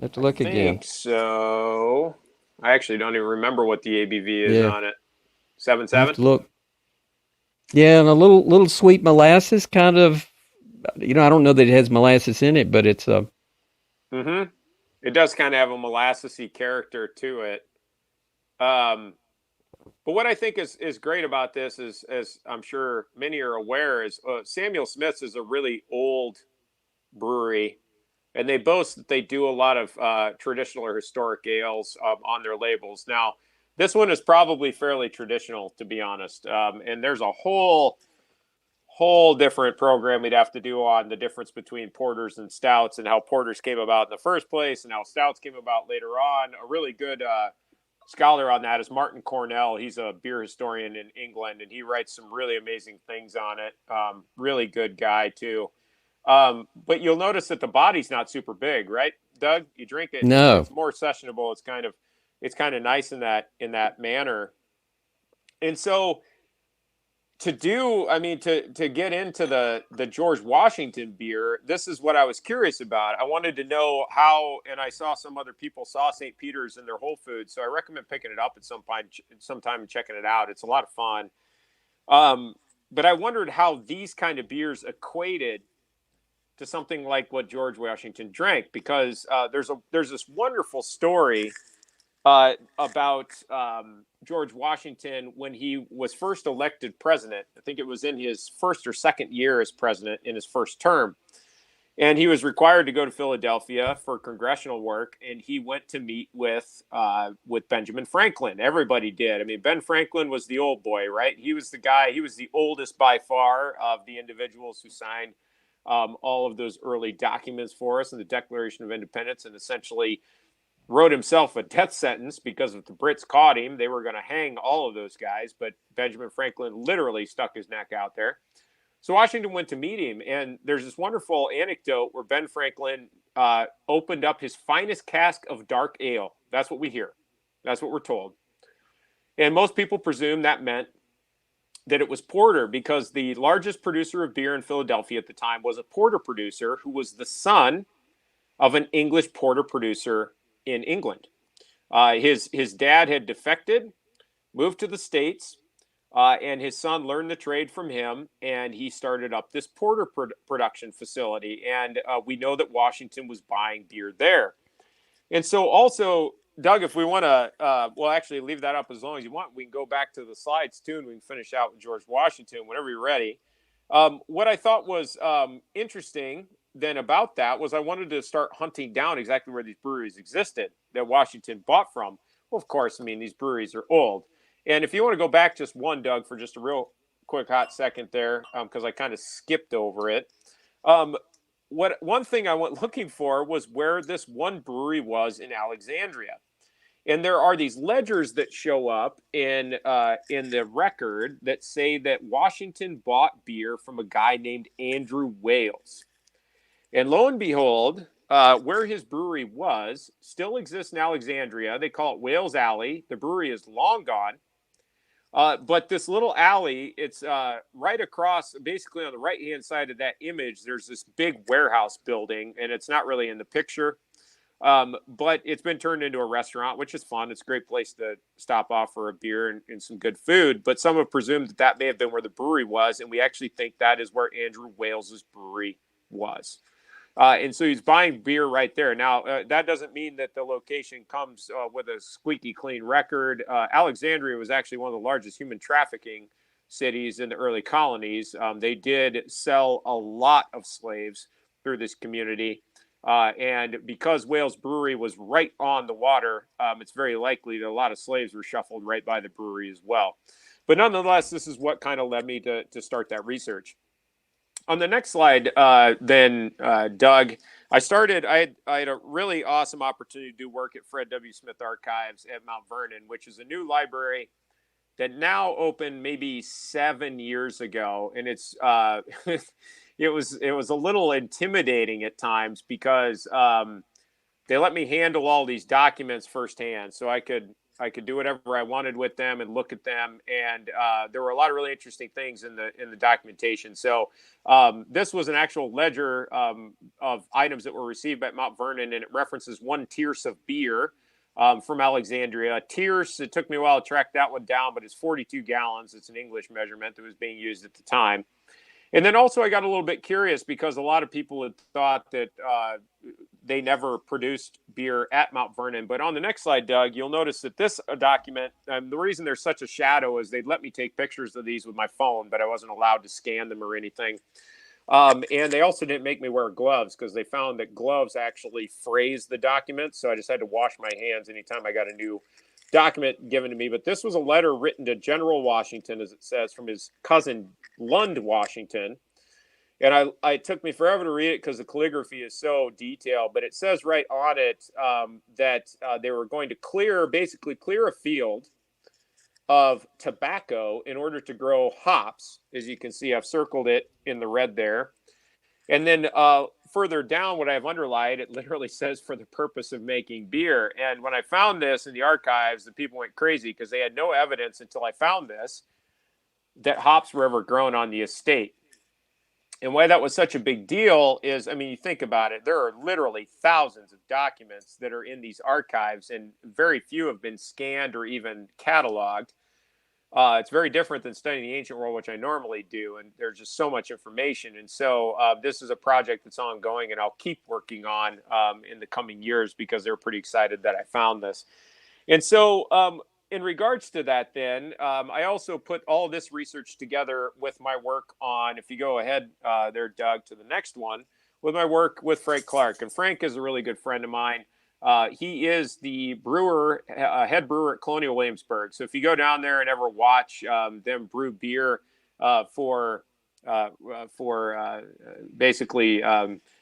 have to look again. So I actually don't even remember what the ABV is on it. 7.7? Look. Yeah, and a little sweet molasses kind of, I don't know that it has molasses in it, but it's It does kind of have a molassesy character to it. But what I think is great about this is, as I'm sure many are aware, is Samuel Smith's is a really old brewery, and they boast that they do a lot of traditional or historic ales on their labels. Now, this one is probably fairly traditional, to be honest. And there's a whole different program we'd have to do on the difference between porters and stouts and how porters came about in the first place and how stouts came about later on. A really good scholar on that is Martin Cornell. He's a beer historian in England, and he writes some really amazing things on it. Really good guy, too. But you'll notice that the body's not super big, right, Doug? You drink it. No. It's more sessionable. It's kind of nice in that manner. And so to get into the George Washington beer, this is what I was curious about. I wanted to know how, and I saw some other people saw St. Peter's in their Whole Foods, so I recommend picking it up at sometime and checking it out. It's a lot of fun. But I wondered how these kind of beers equated to something like what George Washington drank, because there's this wonderful story about George Washington when he was first elected president. I think it was in his first or second year as president in his first term. And he was required to go to Philadelphia for congressional work, and he went to meet with Benjamin Franklin. Everybody did. I mean, Ben Franklin was the old boy, right? He was the guy. He was the oldest by far of the individuals who signed all of those early documents for us in the Declaration of Independence, and essentially wrote himself a death sentence because if the Brits caught him, they were going to hang all of those guys. But Benjamin Franklin literally stuck his neck out there. So Washington went to meet him, and there's this wonderful anecdote where Ben Franklin opened up his finest cask of dark ale. That's what we hear. That's what we're told. And most people presume that meant that it was porter, because the largest producer of beer in Philadelphia at the time was a porter producer who was the son of an English porter producer in England. His dad had defected, moved to the States, and his son learned the trade from him, and he started up this porter production facility. And we know that Washington was buying beer there. And so also, Doug, if we want to, well, actually leave that up as long as you want. We can go back to the slides too, and we can finish out with George Washington whenever you're ready. What I thought was interesting then about that was I wanted to start hunting down exactly where these breweries existed that Washington bought from. Well, of course, I mean, these breweries are old. And if you want to go back just one, Doug, for just a real quick hot second there, because I kind of skipped over it. One thing I went looking for was where this one brewery was in Alexandria. And there are these ledgers that show up in the record that say that Washington bought beer from a guy named Andrew Wales. And lo and behold, where his brewery was still exists in Alexandria. They call it Wales Alley. The brewery is long gone. But this little alley, it's right across, basically on the right-hand side of that image, there's this big warehouse building, and it's not really in the picture. But it's been turned into a restaurant, which is fun. It's a great place to stop off for a beer and some good food. But some have presumed that that may have been where the brewery was, and we actually think that is where Andrew Wales's brewery was. And so he's buying beer right there. Now, that doesn't mean that the location comes with a squeaky clean record. Alexandria was actually one of the largest human trafficking cities in the early colonies. They did sell a lot of slaves through this community. And because Wales Brewery was right on the water, it's very likely that a lot of slaves were shuffled right by the brewery as well. But nonetheless, this is what kind of led me to start that research. On the next slide, Doug, I had a really awesome opportunity to do work at Fred W. Smith Archives at Mount Vernon, which is a new library that now opened maybe 7 years ago. And it's it was a little intimidating at times because they let me handle all these documents firsthand, so I could do whatever I wanted with them and look at them. And there were a lot of really interesting things in the documentation. So this was an actual ledger of items that were received at Mount Vernon, and it references one tierce of beer from Alexandria. Tierce, it took me a while to track that one down, but it's 42 gallons. It's an English measurement that was being used at the time. And then also I got a little bit curious because a lot of people had thought that they never produced beer at Mount Vernon. But on the next slide, Doug, you'll notice that this document, the reason there's such a shadow is they'd let me take pictures of these with my phone, but I wasn't allowed to scan them or anything. And they also didn't make me wear gloves because they found that gloves actually phrase the document. So I just had to wash my hands anytime I got a new document given to me. But this was a letter written to General Washington, as it says, from his cousin Lund Washington. And it took me forever to read it because the calligraphy is so detailed. But it says right on it that they were going to basically clear a field of tobacco in order to grow hops. As you can see, I've circled it in the red there. And then further down, what I have underlined, it literally says for the purpose of making beer. And when I found this in the archives, the people went crazy because they had no evidence until I found this that hops were ever grown on the estate. And why that was such a big deal is, I mean, you think about it, there are literally thousands of documents that are in these archives, and very few have been scanned or even cataloged. It's very different than studying the ancient world, which I normally do, and there's just so much information. And so this is a project that's ongoing, and I'll keep working on in the coming years because they're pretty excited that I found this. And so in regards to that, then, I also put all this research together with my work on, if you go ahead there, Doug, to the next one, with my work with Frank Clark. And Frank is a really good friend of mine. He is the brewer, head brewer at Colonial Williamsburg. So if you go down there and ever watch them brew beer for basically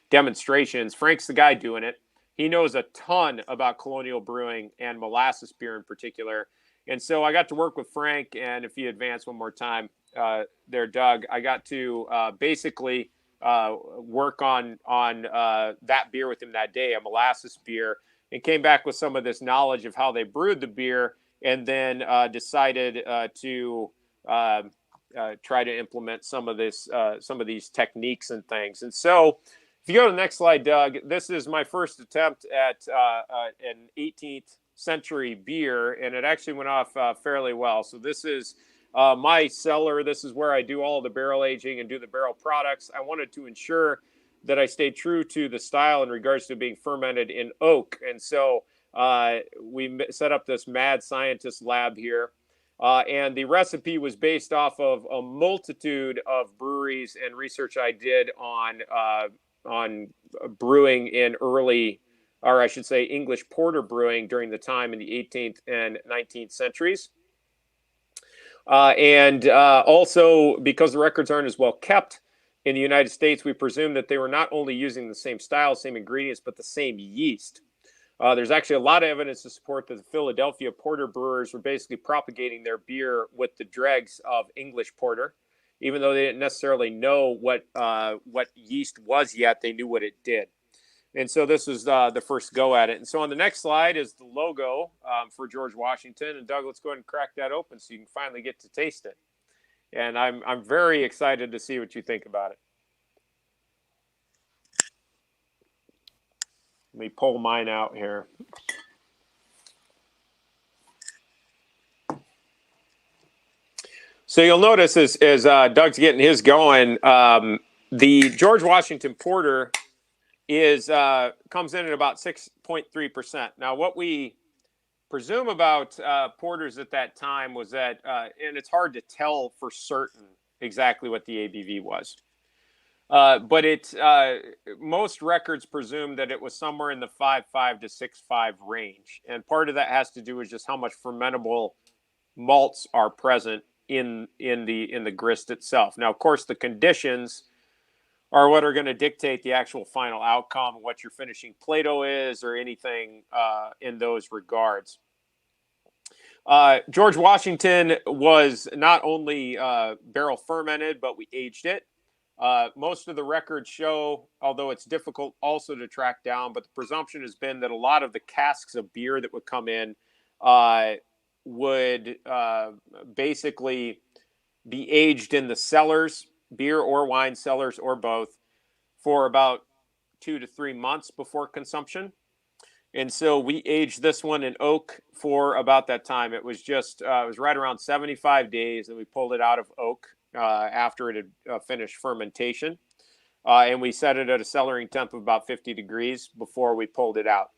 demonstrations, Frank's the guy doing it. He knows a ton about colonial brewing and molasses beer in particular. And so I got to work with Frank. And if you advance one more time there, Doug, I got to basically work on that beer with him that day, a molasses beer, and came back with some of this knowledge of how they brewed the beer, and then decided to try to implement some of these techniques and things. And so if you go to the next slide, Doug, this is my first attempt at an 18th century beer, and it actually went off fairly well. So this is my cellar. This is where I do all the barrel aging and do the barrel products. I wanted to ensure that I stayed true to the style in regards to being fermented in oak. And so we set up this mad scientist lab here. And the recipe was based off of a multitude of breweries and research I did on brewing in early, or I should say English porter brewing during the time in the 18th and 19th centuries. And also, because the records aren't as well kept in the United States, we presume that they were not only using the same style, same ingredients, but the same yeast. There's actually a lot of evidence to support that the Philadelphia porter brewers were basically propagating their beer with the dregs of English porter. Even though they didn't necessarily know what yeast was yet, they knew what it did. And so this was the first go at it. And so on the next slide is the logo for George Washington. And Doug, let's go ahead and crack that open so you can finally get to taste it. And I'm very excited to see what you think about it. Let me pull mine out here. So you'll notice as Doug's getting his going, the George Washington Porter comes in at about 6.3%. Now, what we presume about porters at that time was that, and it's hard to tell for certain exactly what the ABV was, but most records presume that it was somewhere in the 5.5 to 6.5 range, and part of that has to do with just how much fermentable malts are present in the grist itself. Now, of course, the conditions are what are going to dictate the actual final outcome, what your finishing Plato is, or anything in those regards. George Washington was not only barrel fermented, but we aged it. Most of the records show, although it's difficult also to track down, but the presumption has been that a lot of the casks of beer that would come in would basically be aged in the cellars, beer or wine cellars or both, for about 2 to 3 months before consumption. And so we aged this one in oak for about that time. It was just, it was right around 75 days, and we pulled it out of oak after it had finished fermentation. And we set it at a cellaring temp of about 50 degrees before we pulled it out.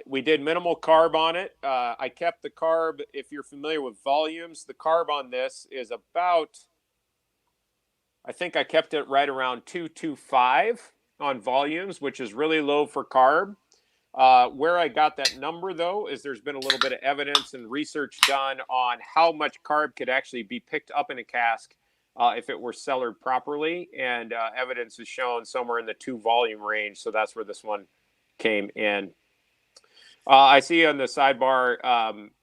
We did minimal carb on it. I kept the carb, if you're familiar with volumes, the carb on this is about, I think I kept it right around 225 on volumes, which is really low for carb. Where I got that number, though, is there's been a little bit of evidence and research done on how much carb could actually be picked up in a cask if it were cellared properly. And evidence is shown somewhere in the 2 volume range. So that's where this one came in. I see on the sidebar,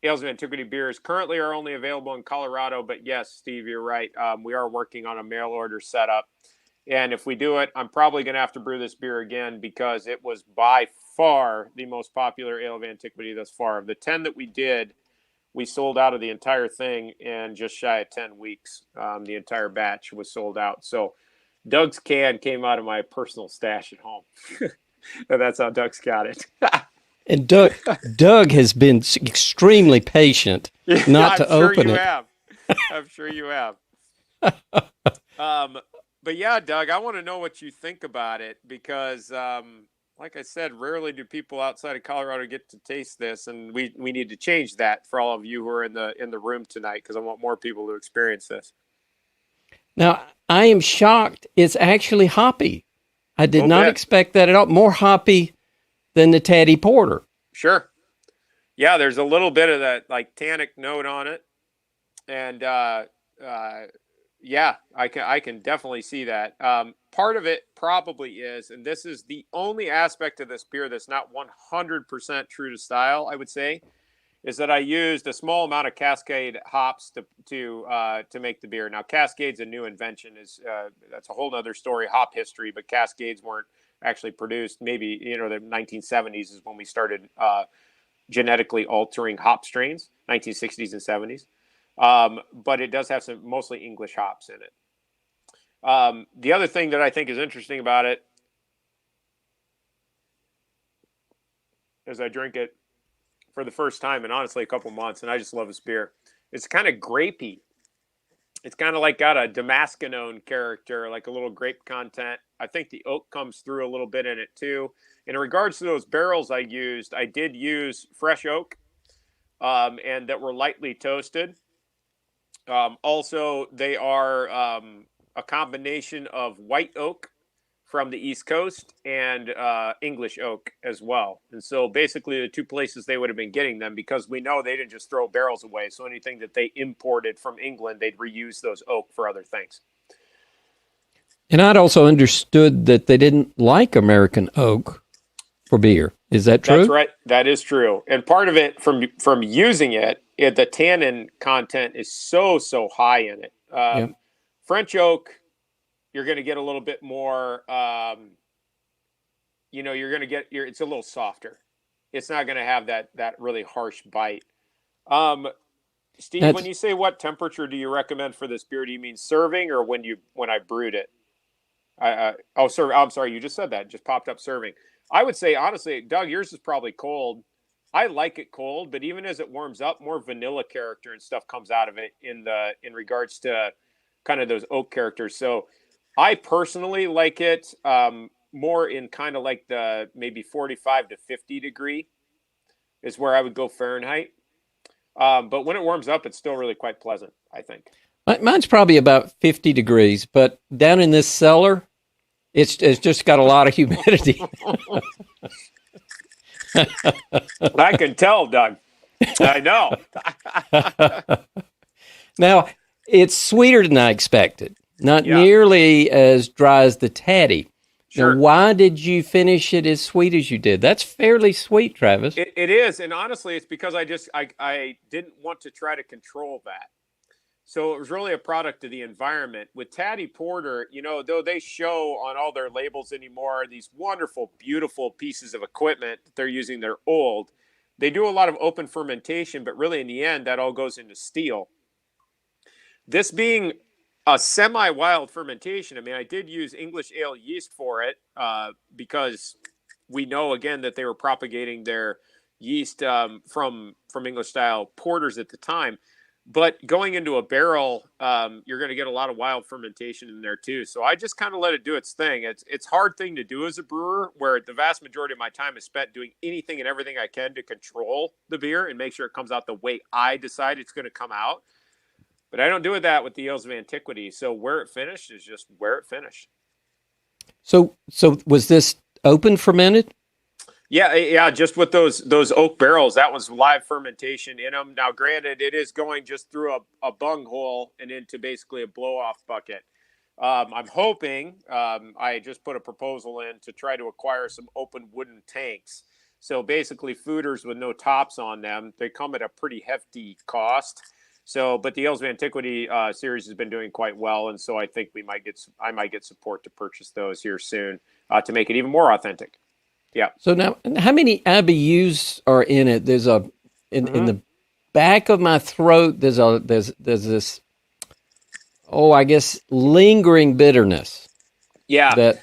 Ales of Antiquity beers currently are only available in Colorado. But yes, Steve, you're right. We are working on a mail order setup. And if we do it, I'm probably going to have to brew this beer again because it was by far the most popular ale of antiquity thus far. Of the 10 that we did, we sold out of the entire thing in just shy of 10 weeks. The entire batch was sold out. So Doug's can came out of my personal stash at home. And that's how Doug's got it. And Doug has been extremely patient not to open it. I'm sure you have. But yeah, Doug, I want to know what you think about it because, like I said, rarely do people outside of Colorado get to taste this, and we need to change that for all of you who are in the room tonight because I want more people to experience this. Now, I am shocked. It's actually hoppy. I did not expect that at all. More hoppy than the Taddy Porter. Sure. Yeah, there's a little bit of that like tannic note on it, and yeah, I can definitely see that. Part of it probably is, and this is the only aspect of this beer that's not 100% true to style, I would say, is that I used a small amount of Cascade hops to make the beer. Now, Cascade's a new invention. That's a whole other story, hop history, but Cascades weren't actually produced. Maybe, the 1970s is when we started genetically altering hop strains, 1960s and 70s. But it does have some mostly English hops in it. The other thing that I think is interesting about it, as I drink it for the first time in honestly a couple months, and I just love this beer. It's kind of grapey. It's kind of like got a Damascanone character, like a little grape content. I think the oak comes through a little bit in it too. In regards to those barrels I did use fresh oak, and that were lightly toasted. Also, they are a combination of white oak from the East Coast and English oak as well. And so basically the two places they would have been getting them, because we know they didn't just throw barrels away. So anything that they imported from England, they'd reuse those oak for other things. And I'd also understood that they didn't like American oak for beer. Is that true? That's right. That is true. And part of it from using it, the tannin content is so high in it. French oak, you're going to get a little bit more, you're going to get it's a little softer. It's not going to have that really harsh bite. Steve, when you say what temperature do you recommend for this beer, do you mean serving or when I brewed it? Serving. I'm sorry. You just said that. It just popped up serving. I would say, honestly, Doug, yours is probably cold. I like it cold, but even as it warms up, more vanilla character and stuff comes out of it in regards to kind of those oak characters. So I personally like it more in kind of like the maybe 45 to 50 degree is where I would go Fahrenheit. But when it warms up, it's still really quite pleasant, I think. Mine's probably about 50 degrees, but down in this cellar, it's just got a lot of humidity. I can tell, Doug. I know. Now, it's sweeter than I expected. Not nearly as dry as the Taddy. Sure. Now, why did you finish it as sweet as you did? That's fairly sweet, Travis. It is, and honestly, it's because I didn't want to try to control that. So it was really a product of the environment. With Taddy Porter, though they show on all their labels anymore these wonderful, beautiful pieces of equipment that they're using, they're old. They do a lot of open fermentation, but really in the end, that all goes into steel. This being a semi-wild fermentation, I did use English ale yeast for it because we know, again, that they were propagating their yeast from English-style porters at the time. But going into a barrel, you're going to get a lot of wild fermentation in there too. So I just kind of let it do its thing. It's a hard thing to do as a brewer, where the vast majority of my time is spent doing anything and everything I can to control the beer and make sure it comes out the way I decide it's going to come out. But I don't do that with the ales of antiquity. So where it finished is just where it finished. So was this open fermented? Yeah, just with those oak barrels, that was live fermentation in them. Now, granted, it is going just through a bung hole and into basically a blow-off bucket. I'm hoping, I just put a proposal in to try to acquire some open wooden tanks. So basically fooders with no tops on them. They come at a pretty hefty cost. So, but the Ales of Antiquity series has been doing quite well, and so I think I might get support to purchase those here soon to make it even more authentic. Yeah. So now, how many IBUs are in it? There's in the back of my throat, there's this, I guess, lingering bitterness. Yeah. That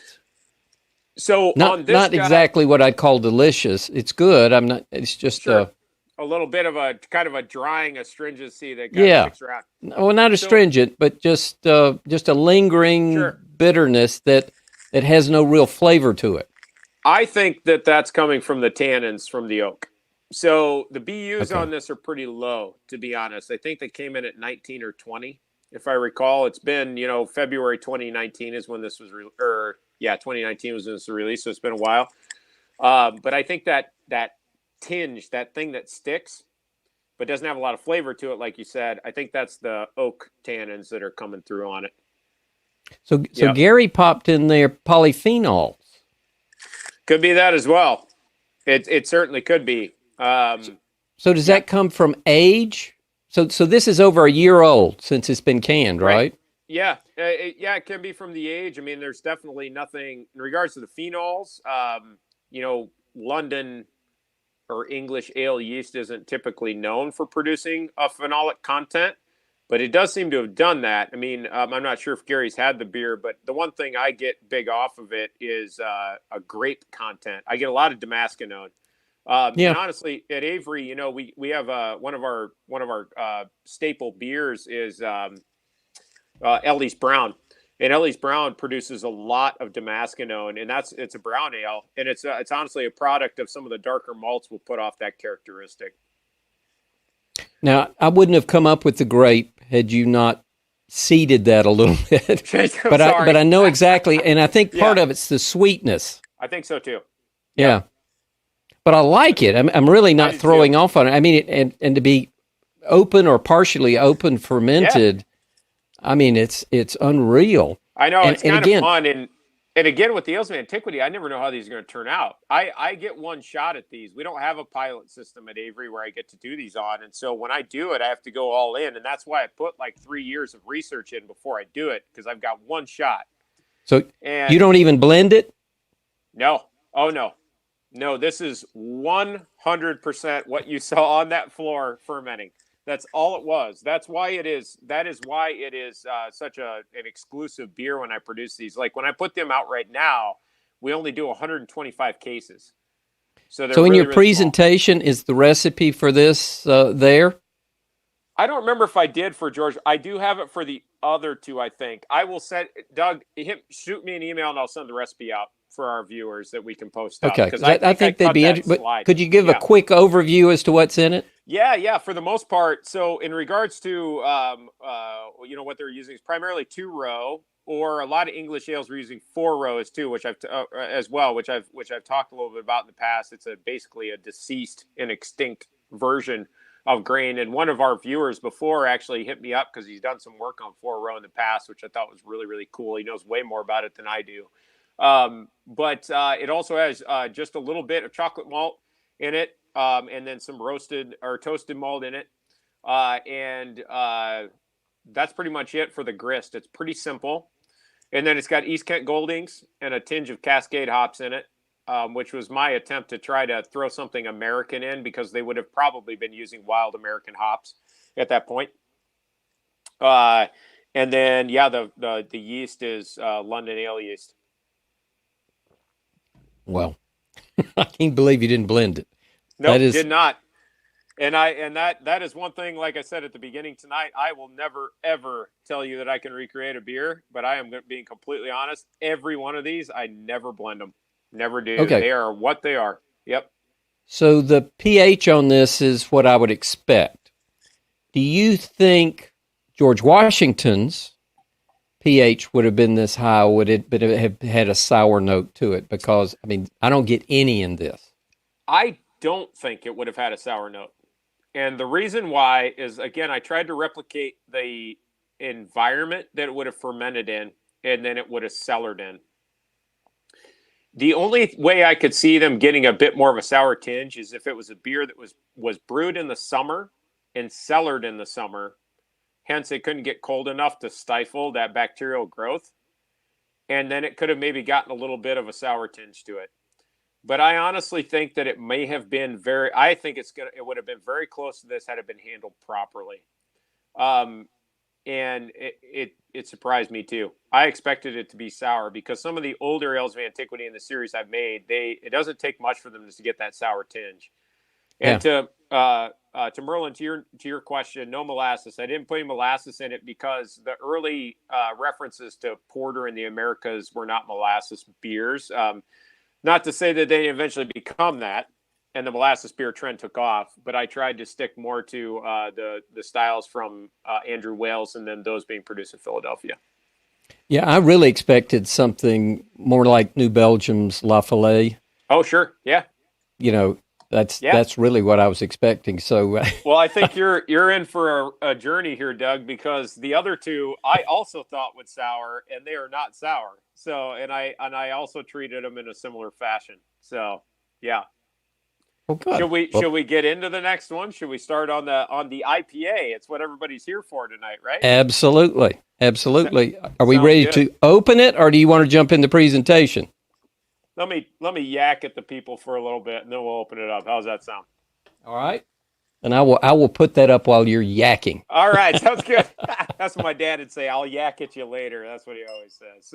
so on this not exactly what I'd call delicious. It's good. I'm not. It's just a little bit of a kind of a drying astringency that kind of sticks around. Well, not astringent, but just a lingering bitterness that has no real flavor to it. I think that's coming from the tannins from the oak. So the BUs on this are pretty low, to be honest. I think they came in at 19 or 20, if I recall. It's been, February 2019 is when this was, 2019 was when this was released, so it's been a while. But I think that tinge, that thing that sticks, but doesn't have a lot of flavor to it, like you said, I think that's the oak tannins that are coming through on it. So Gary popped in there polyphenols. Could be that as well. It certainly could be. So does that come from age? So this is over a year old since it's been canned, right? Yeah. It can be from the age. I mean, there's definitely nothing in regards to the phenols. London or English ale yeast isn't typically known for producing a phenolic content, but it does seem to have done that. I mean, I'm not sure if Gary's had the beer, but the one thing I get big off of it is a grape content. I get a lot of Damascus. And honestly, at Avery, we have one of our staple beers is Ellie's Brown, and Ellie's Brown produces a lot of Damascus, and it's a brown ale, and it's honestly a product of some of the darker malts will put off that characteristic. Now, I wouldn't have come up with the grape had you not seeded that a little bit, but I know exactly, and I think part of it's the sweetness. I think so too. Yeah. But I like it. I'm really not throwing off on it. I mean, and to be open or partially open fermented, I mean, it's unreal. I know, it's kind of fun. And again, with the ales of antiquity, I never know how these are going to turn out. I get one shot at these. We don't have a pilot system at Avery where I get to do these on. And so when I do it, I have to go all in. And that's why I put like 3 years of research in before I do it, because I've got one shot. So you don't even blend it? No. Oh, no. No, this is 100% what you saw on that floor fermenting. That's all it was. That is why it is such an exclusive beer when I produce these. Like when I put them out right now, we only do 125 cases. So in really, your presentation, small. Is the recipe for this there? I don't remember if I did for George. I do have it for the other two, I think. I will Doug, shoot me an email and I'll send the recipe out for our viewers that we can post out. Okay, because I think they'd be interested. But could you give a quick overview as to what's in it? Yeah, for the most part. So in regards to what they're using is primarily 2-row, or a lot of English ales were using 4 rows too, which I've talked a little bit about in the past. It's basically a deceased and extinct version of grain. And one of our viewers before actually hit me up because he's done some work on 4-row in the past, which I thought was really, really cool. He knows way more about it than I do. But it also has just a little bit of chocolate malt in it, and then some roasted or toasted malt in it. And that's pretty much it for the grist. It's pretty simple. And then it's got East Kent Goldings and a tinge of Cascade hops in it, which was my attempt to try to throw something American in, because they would have probably been using wild American hops at that point. And then, the yeast is London ale yeast. Well, I can't believe you didn't blend it. No, did not. And that is one thing, like I said at the beginning tonight, I will never, ever tell you that I can recreate a beer, but I am being completely honest. Every one of these, I never blend them. Never do. Okay. They are what they are. Yep. So the pH on this is what I would expect. Do you think George Washington's pH would have been this high, or would it have had a sour note to it? Because, I mean, I don't get any in this. I don't think it would have had a sour note. And the reason why is, again, I tried to replicate the environment that it would have fermented in, and then it would have cellared in. The only way I could see them getting a bit more of a sour tinge is if it was a beer that was brewed in the summer and cellared in the summer. Hence, it couldn't get cold enough to stifle that bacterial growth. And then it could have maybe gotten a little bit of a sour tinge to it. but I honestly think that it may have been I think it would have been very close to this had it been handled properly. Um, and it surprised me too. I expected it to be sour because some of the older ales of antiquity in the series I've made, it doesn't take much for them to get that sour tinge. And Yeah. to Merlin, to your question, no molasses. I didn't put any molasses in it because the early references to porter in the Americas were not molasses beers. Not to say that they eventually become that, and the molasses beer trend took off, but I tried to stick more to the styles from Andrew Wales and then those being produced in Philadelphia. Yeah, I really expected something more like New Belgium's La Follette. Oh, sure. Yeah. You know, Yeah. that's really what I was expecting. So, Well, I think you're in for a journey here, Doug, because the other two I also thought would sour, and they are not sour. So, and I also treated them in a similar fashion. So, yeah. well, good. Should we get into the next one? Should we start on the IPA? It's what everybody's here for tonight, right? Absolutely. Absolutely. Are we Sounds ready good. to open it, or do you want to jump in the presentation? Let me yak at the people for a little bit, and then we'll open it up. How's that sound? All right. And I will put that up while you're yakking. All right, sounds good. That's what my dad would say. I'll yak at you later. That's what he always says.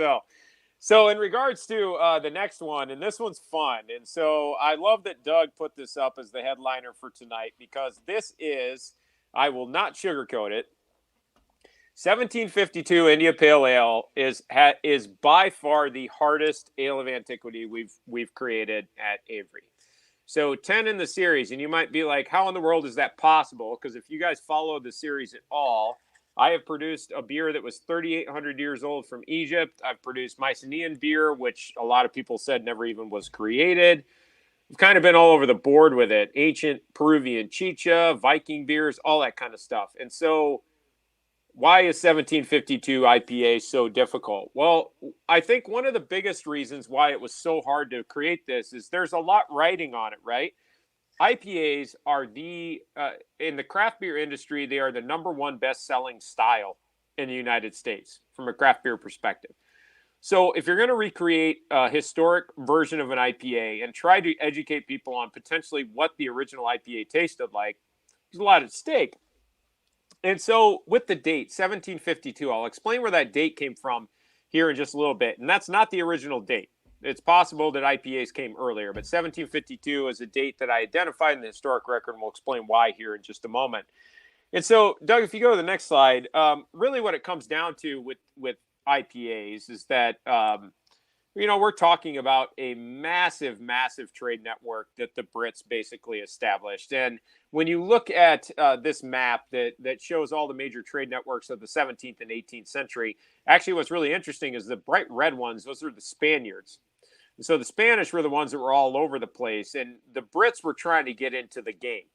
So in regards to the next one, and this one's fun, and so I love that Doug put this up as the headliner for tonight because this is, I will not sugarcoat it, 1752 India Pale Ale is by far the hardest ale of antiquity we've created at Avery. So 10 in the series, and you might be like, how in the world is that possible? Because if you guys follow the series at all, I have produced a beer that was 3,800 years old from Egypt. I've produced Mycenaean beer, which a lot of people said never even was created. We've kind of been all over the board with it. Ancient Peruvian chicha, Viking beers, all that kind of stuff. And so why is 1752 IPA so difficult? Well, I think one of the biggest reasons why it was so hard to create this is there's a lot writing on it, right? IPAs are in the craft beer industry, they are the number one best-selling style in the United States from a craft beer perspective. So if you're going to recreate a historic version of an IPA and try to educate people on potentially what the original IPA tasted like, there's a lot at stake. And so with the date, 1752, I'll explain where that date came from here in just a little bit. And that's not the original date. It's possible that IPAs came earlier, but 1752 is a date that I identified in the historic record, and we'll explain why here in just a moment. And so, Doug, if you go to the next slide, really what it comes down to with IPAs is that we're talking about a massive, massive trade network that the Brits basically established. And when you look at this map that shows all the major trade networks of the 17th and 18th century, actually what's really interesting is the bright red ones, those are the Spaniards. And so the Spanish were the ones that were all over the place, and the Brits were trying to get into the game.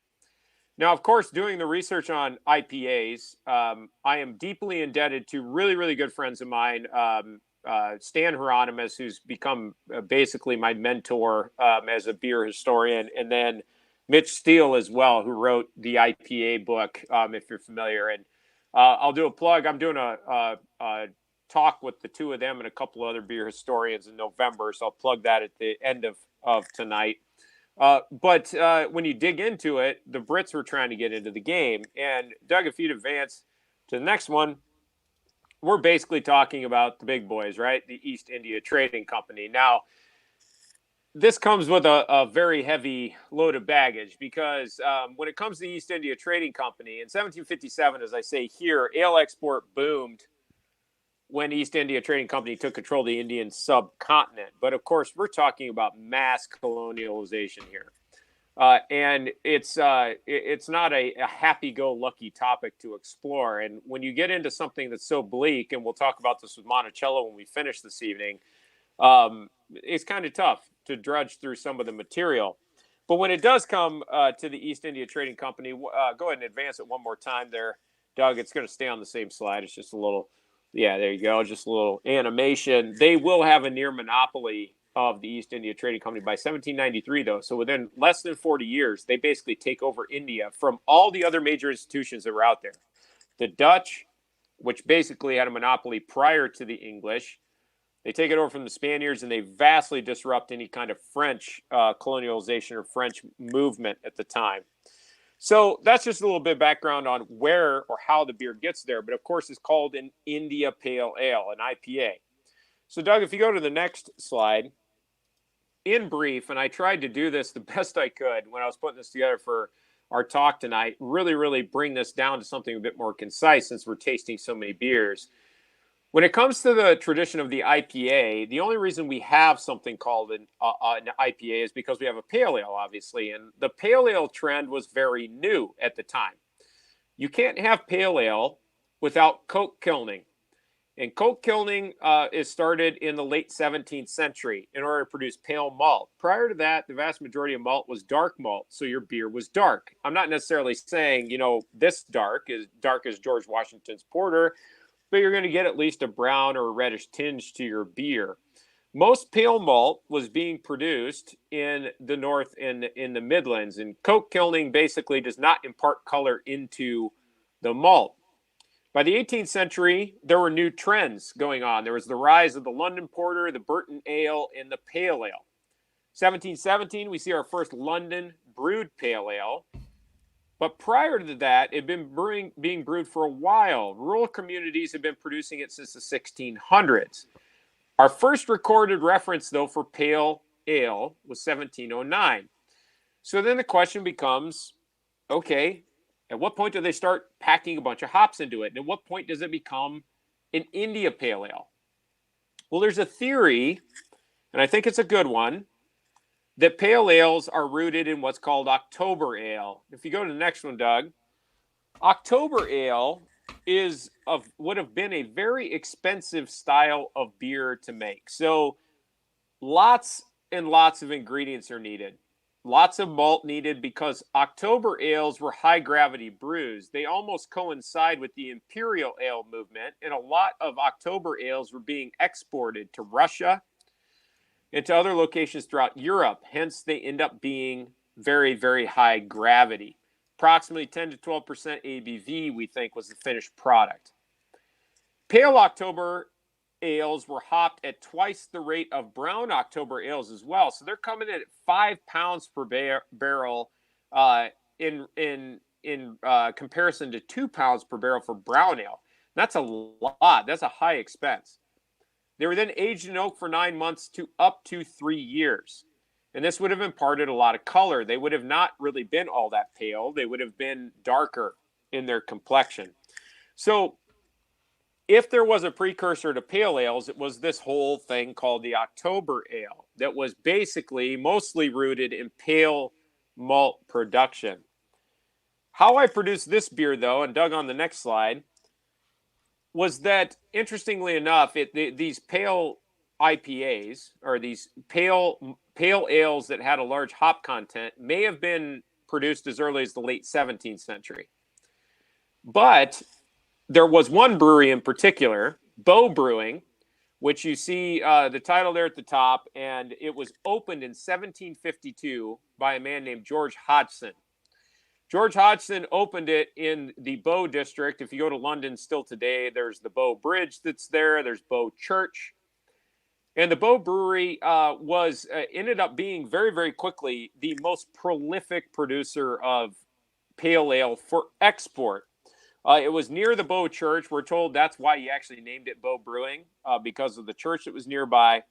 Now, of course, doing the research on IPAs, I am deeply indebted to really, really good friends of mine, Stan Hieronymus, who's become basically my mentor as a beer historian, and then Mitch Steele as well, who wrote the IPA book, if you're familiar. And I'll do a plug. I'm doing a talk with the two of them and a couple other beer historians in November, so I'll plug that at the end of tonight. But when you dig into it, the Brits were trying to get into the game. And Doug, if you'd advance to the next one, we're basically talking about the big boys, right? The East India Trading Company. Now, this comes with a very heavy load of baggage because when it comes to the East India Trading Company, in 1757, as I say here, ale export boomed when East India Trading Company took control of the Indian subcontinent. But of course, we're talking about mass colonialization here. And it's not a happy-go-lucky topic to explore. And when you get into something that's so bleak, and we'll talk about this with Monticello when we finish this evening, it's kind of tough to drudge through some of the material. But when it does come to the East India Trading Company, go ahead and advance it one more time there, Doug. It's going to stay on the same slide. It's just a little, yeah, there you go, just a little animation. They will have a near monopoly of the East India Trading Company by 1793, though. So within less than 40 years, they basically take over India from all the other major institutions that were out there. The Dutch, which basically had a monopoly prior to the English, They take it over from the Spaniards, and they vastly disrupt any kind of French colonialization or French movement at the time. So that's just a little bit of background on where or how the beer gets there. But of course, it's called an India Pale Ale, an IPA. So Doug, if you go to the next slide, in brief, and I tried to do this the best I could when I was putting this together for our talk tonight, really bring this down to something a bit more concise since we're tasting so many beers. When it comes to the tradition of the IPA, the only reason we have something called an IPA is because we have a pale ale, obviously. And the pale ale trend was very new at the time. You can't have pale ale without coke kilning. And coke kilning is started in the late 17th century in order to produce pale malt. Prior to that, the vast majority of malt was dark malt, so your beer was dark. I'm not necessarily saying, this dark as George Washington's porter, but you're going to get at least a brown or a reddish tinge to your beer. Most pale malt was being produced in the North and in the Midlands, and coke kilning basically does not impart color into the malt. By the 18th century, there were new trends going on. There was the rise of the London Porter, the Burton Ale, and the Pale Ale. 1717, we see our first London brewed Pale Ale. But prior to that, it had been being brewed for a while. Rural communities have been producing it since the 1600s. Our first recorded reference, though, for pale ale was 1709. So then the question becomes, okay, at what point do they start packing a bunch of hops into it? And at what point does it become an India Pale Ale? Well, there's a theory, and I think it's a good one, that pale ales are rooted in what's called October Ale. If you go to the next one, Doug, October Ale would have been a very expensive style of beer to make. So lots and lots of ingredients are needed. Lots of malt needed because October ales were high gravity brews. They almost coincide with the imperial ale movement, and a lot of October ales were being exported to Russia and to other locations throughout Europe. Hence, they end up being very, very high gravity. Approximately 10 to 12% ABV, we think, was the finished product. Pale October ales were hopped at twice the rate of brown October ales as well. So they're coming in at 5 pounds per barrel in comparison to 2 pounds per barrel for brown ale. That's a lot. That's a high expense. They were then aged in oak for 9 months to up to 3 years. And this would have imparted a lot of color. They would have not really been all that pale. They would have been darker in their complexion. So if there was a precursor to pale ales, it was this whole thing called the October Ale that was basically mostly rooted in pale malt production. How I produced this beer, though, and Doug on the next slide, was that, interestingly enough, these pale IPAs, or these pale ales that had a large hop content, may have been produced as early as the late 17th century. But there was one brewery in particular, Bow Brewing, which you see the title there at the top, and it was opened in 1752 by a man named George Hodgson. George Hodgson opened it in the Bow district. If you go to London still today, there's the Bow Bridge that's there. There's Bow Church. And the Bow Brewery ended up being very, very quickly the most prolific producer of pale ale for export. It was near the Bow Church. We're told that's why he actually named it Bow Brewing, because of the church that was nearby.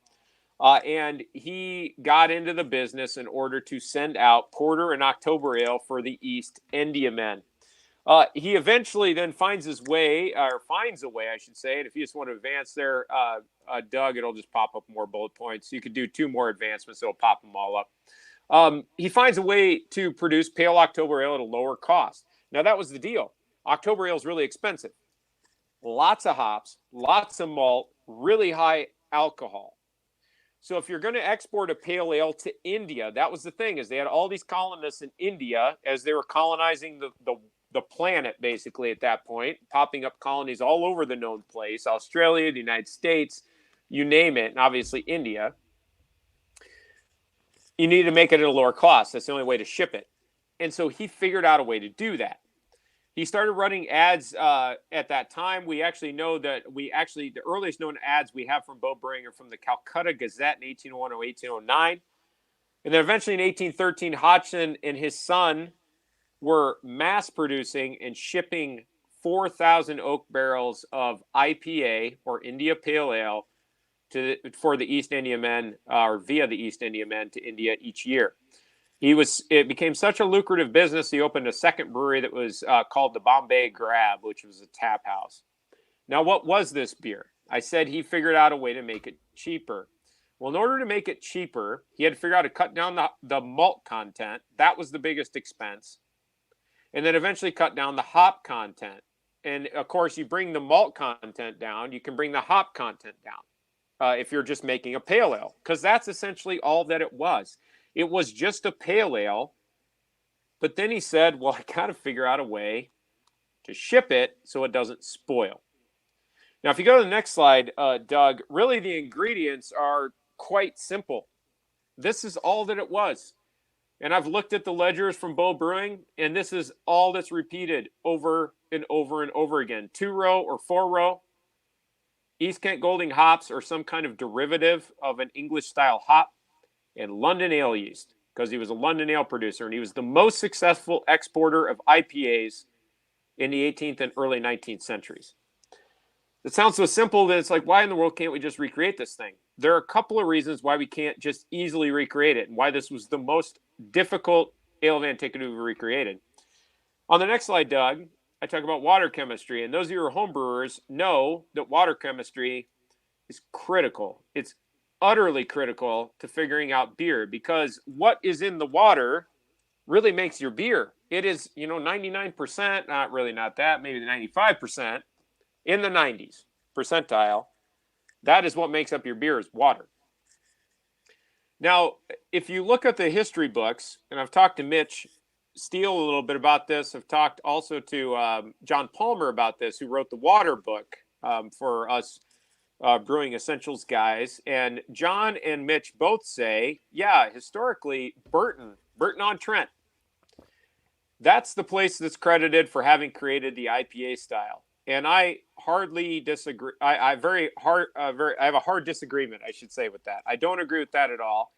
And he got into the business in order to send out porter and October ale for the East Indiamen. He eventually then finds a way, I should say. And if you just want to advance there, Doug, it'll just pop up more bullet points. You could do 2 more advancements. It'll pop them all up. He finds a way to produce pale October ale at a lower cost. Now, that was the deal. October ale is really expensive. Lots of hops, lots of malt, really high alcohol. So if you're going to export a pale ale to India, that was the thing, is they had all these colonists in India as they were colonizing the planet, basically, at that point, popping up colonies all over the known place, Australia, the United States, you name it, and obviously India. You need to make it at a lower cost. That's the only way to ship it. And so he figured out a way to do that. He started running ads at that time. We actually know that the earliest known ads we have from Bo Brewing are from the Calcutta Gazette in 1801 or 1809. And then eventually in 1813, Hodgson and his son were mass producing and shipping 4,000 oak barrels of IPA, or India Pale Ale, for the East Indiamen, or via the East Indiamen to India each year. It became such a lucrative business, he opened a second brewery that was called the Bombay Grab, which was a tap house. Now, what was this beer? I said he figured out a way to make it cheaper. Well, in order to make it cheaper, he had to figure out how to cut down the malt content. That was the biggest expense. And then eventually cut down the hop content. And of course, you bring the malt content down, you can bring the hop content down if you're just making a pale ale, because that's essentially all that it was. It was just a pale ale. But then he said, well, I got to figure out a way to ship it so it doesn't spoil. Now, if you go to the next slide, Doug, really the ingredients are quite simple. This is all that it was. And I've looked at the ledgers from Bo Brewing, and this is all that's repeated over and over and over again. 2-row or 4-row, East Kent Golding hops or some kind of derivative of an English-style hop, and London ale yeast, because he was a London ale producer, and he was the most successful exporter of IPAs in the 18th and early 19th centuries. It sounds so simple that it's like, why in the world can't we just recreate this thing? There are a couple of reasons why we can't just easily recreate it, and why this was the most difficult ale of antiquity we've recreated. On the next slide, Doug, I talk about water chemistry, and those of you who are homebrewers know that water chemistry is critical. It's utterly critical to figuring out beer, because what is in the water really makes your beer. It is, 99%, not that, maybe 95%, in the 90s percentile. That is what makes up your beer, is water. Now, if you look at the history books, and I've talked to Mitch Steele a little bit about this, I've talked also to John Palmer about this, who wrote the water book for us Brewing Essentials guys. And John and Mitch both say, yeah, historically, Burton-on-Trent, that's the place that's credited for having created the IPA style. And I hardly disagree. I have a hard disagreement, I should say, with that. I don't agree with that at all.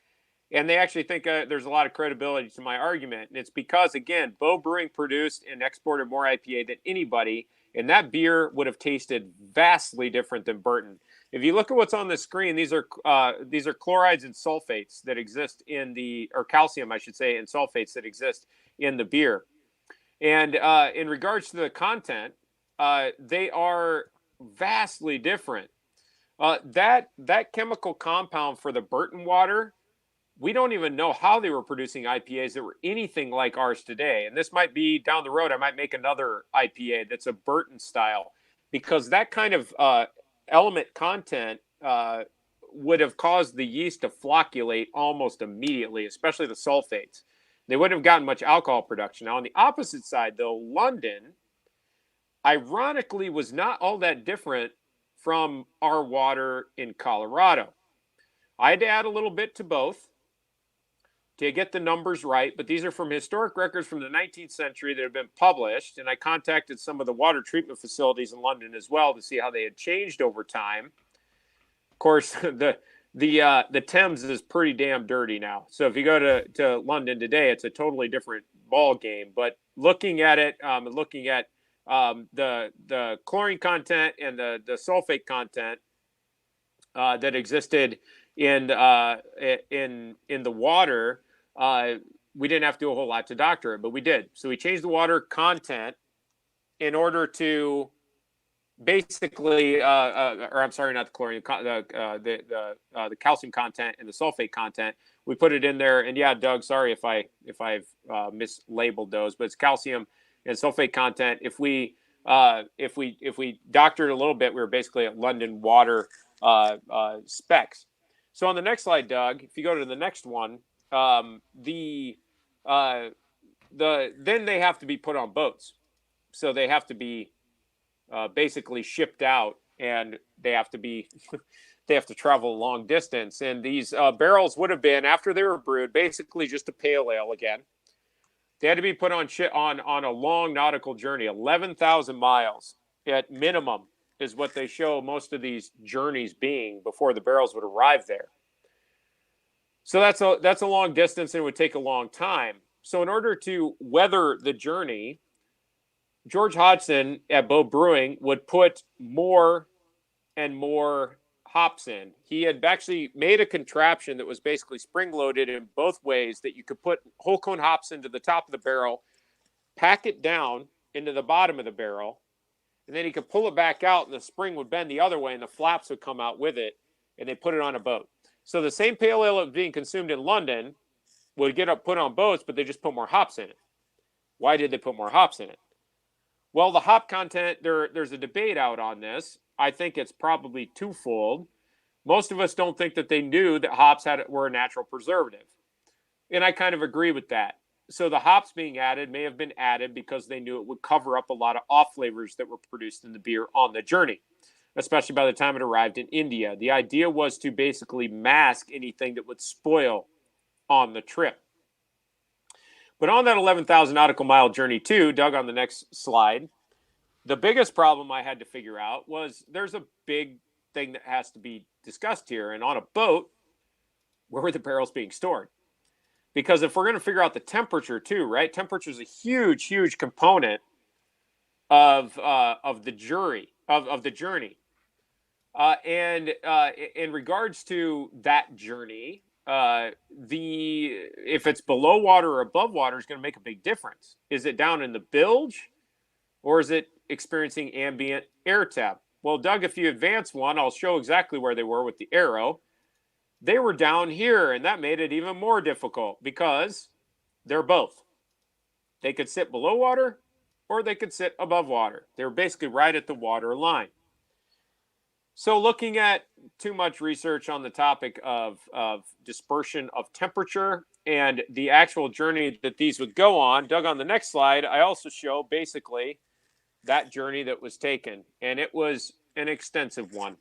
And they actually think there's a lot of credibility to my argument. And it's because, again, Bo Brewing produced and exported more IPA than anybody, and that beer would have tasted vastly different than Burton. If you look at what's on the screen, these are chlorides and sulfates that exist or calcium, I should say, and sulfates that exist in the beer. And in regards to the content, they are vastly different. That chemical compound for the Burton water, we don't even know how they were producing IPAs that were anything like ours today. And this might be down the road. I might make another IPA that's a Burton style, because that kind of element content would have caused the yeast to flocculate almost immediately, especially the sulfates. They wouldn't have gotten much alcohol production. Now, on the opposite side, though, London, ironically, was not all that different from our water in Colorado. I had to add a little bit to both to get the numbers right, but these are from historic records from the 19th century that have been published, and I contacted some of the water treatment facilities in London as well to see how they had changed over time. Of course, the Thames is pretty damn dirty now, so if you go to London today, it's a totally different ball game. But looking at it, looking at the chlorine content and the sulfate content that existed in the water, we didn't have to do a whole lot to doctor it, but we did. So we changed the water content in order to basically, or I'm sorry, not the chlorine, the calcium content and the sulfate content. We put it in there, and yeah, Doug, sorry if I've mislabeled those, but it's calcium and sulfate content. If we doctored a little bit, we were basically at London water specs. So on the next slide, Doug, if you go to the next one, then they have to be put on boats. So they have to be basically shipped out, and they have to travel a long distance. And these barrels would have been, after they were brewed, basically just a pale ale again. They had to be put on on a long nautical journey, 11,000 miles at minimum is what they show most of these journeys being before the barrels would arrive there. So that's a long distance and it would take a long time. So in order to weather the journey, George Hodgson at Bow Brewing would put more and more hops in. He had actually made a contraption that was basically spring-loaded in both ways, that you could put whole cone hops into the top of the barrel, pack it down into the bottom of the barrel, and then he could pull it back out and the spring would bend the other way and the flaps would come out with it, and they put it on a boat. So the same pale ale that was being consumed in London would get put on boats, but they just put more hops in it. Why did they put more hops in it? Well, the hop content, there's a debate out on this. I think it's probably twofold. Most of us don't think that they knew that hops were a natural preservative. And I kind of agree with that. So the hops being added may have been added because they knew it would cover up a lot of off flavors that were produced in the beer on the journey, especially by the time it arrived in India. The idea was to basically mask anything that would spoil on the trip. But on that 11,000 nautical mile journey too, Doug, on the next slide, the biggest problem I had to figure out was there's a big thing that has to be discussed here. And on a boat, where were the barrels being stored? Because if we're going to figure out the temperature too, right? Temperature is a huge, huge component of the journey. And in regards to that journey, if it's below water or above water is going to make a big difference. Is it down in the bilge, or is it experiencing ambient air temp? Well, Doug, if you advance one, I'll show exactly where they were with the arrow. They were down here, and that made it even more difficult because they're both. They could sit below water or they could sit above water. They were basically right at the water line. So looking at too much research on the topic of dispersion of temperature and the actual journey that these would go on, Doug, on the next slide, I also show basically that journey that was taken. And it was an extensive one.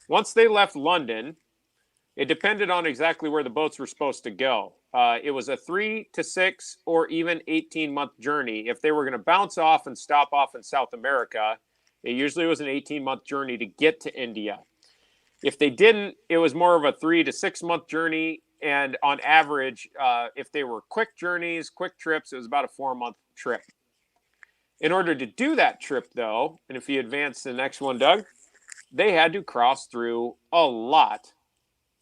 Once they left London, it depended on exactly where the boats were supposed to go. It was a 3 to 6 or even 18-month journey. If they were going to bounce off and stop off in South America, it usually was an 18-month journey to get to India. If they didn't, it was more of a 3 to 6 month journey. And on average, if they were quick journeys, quick trips, it was about a 4-month trip. In order to do that trip, though, and if you advance to the next one, Doug, they had to cross through a lot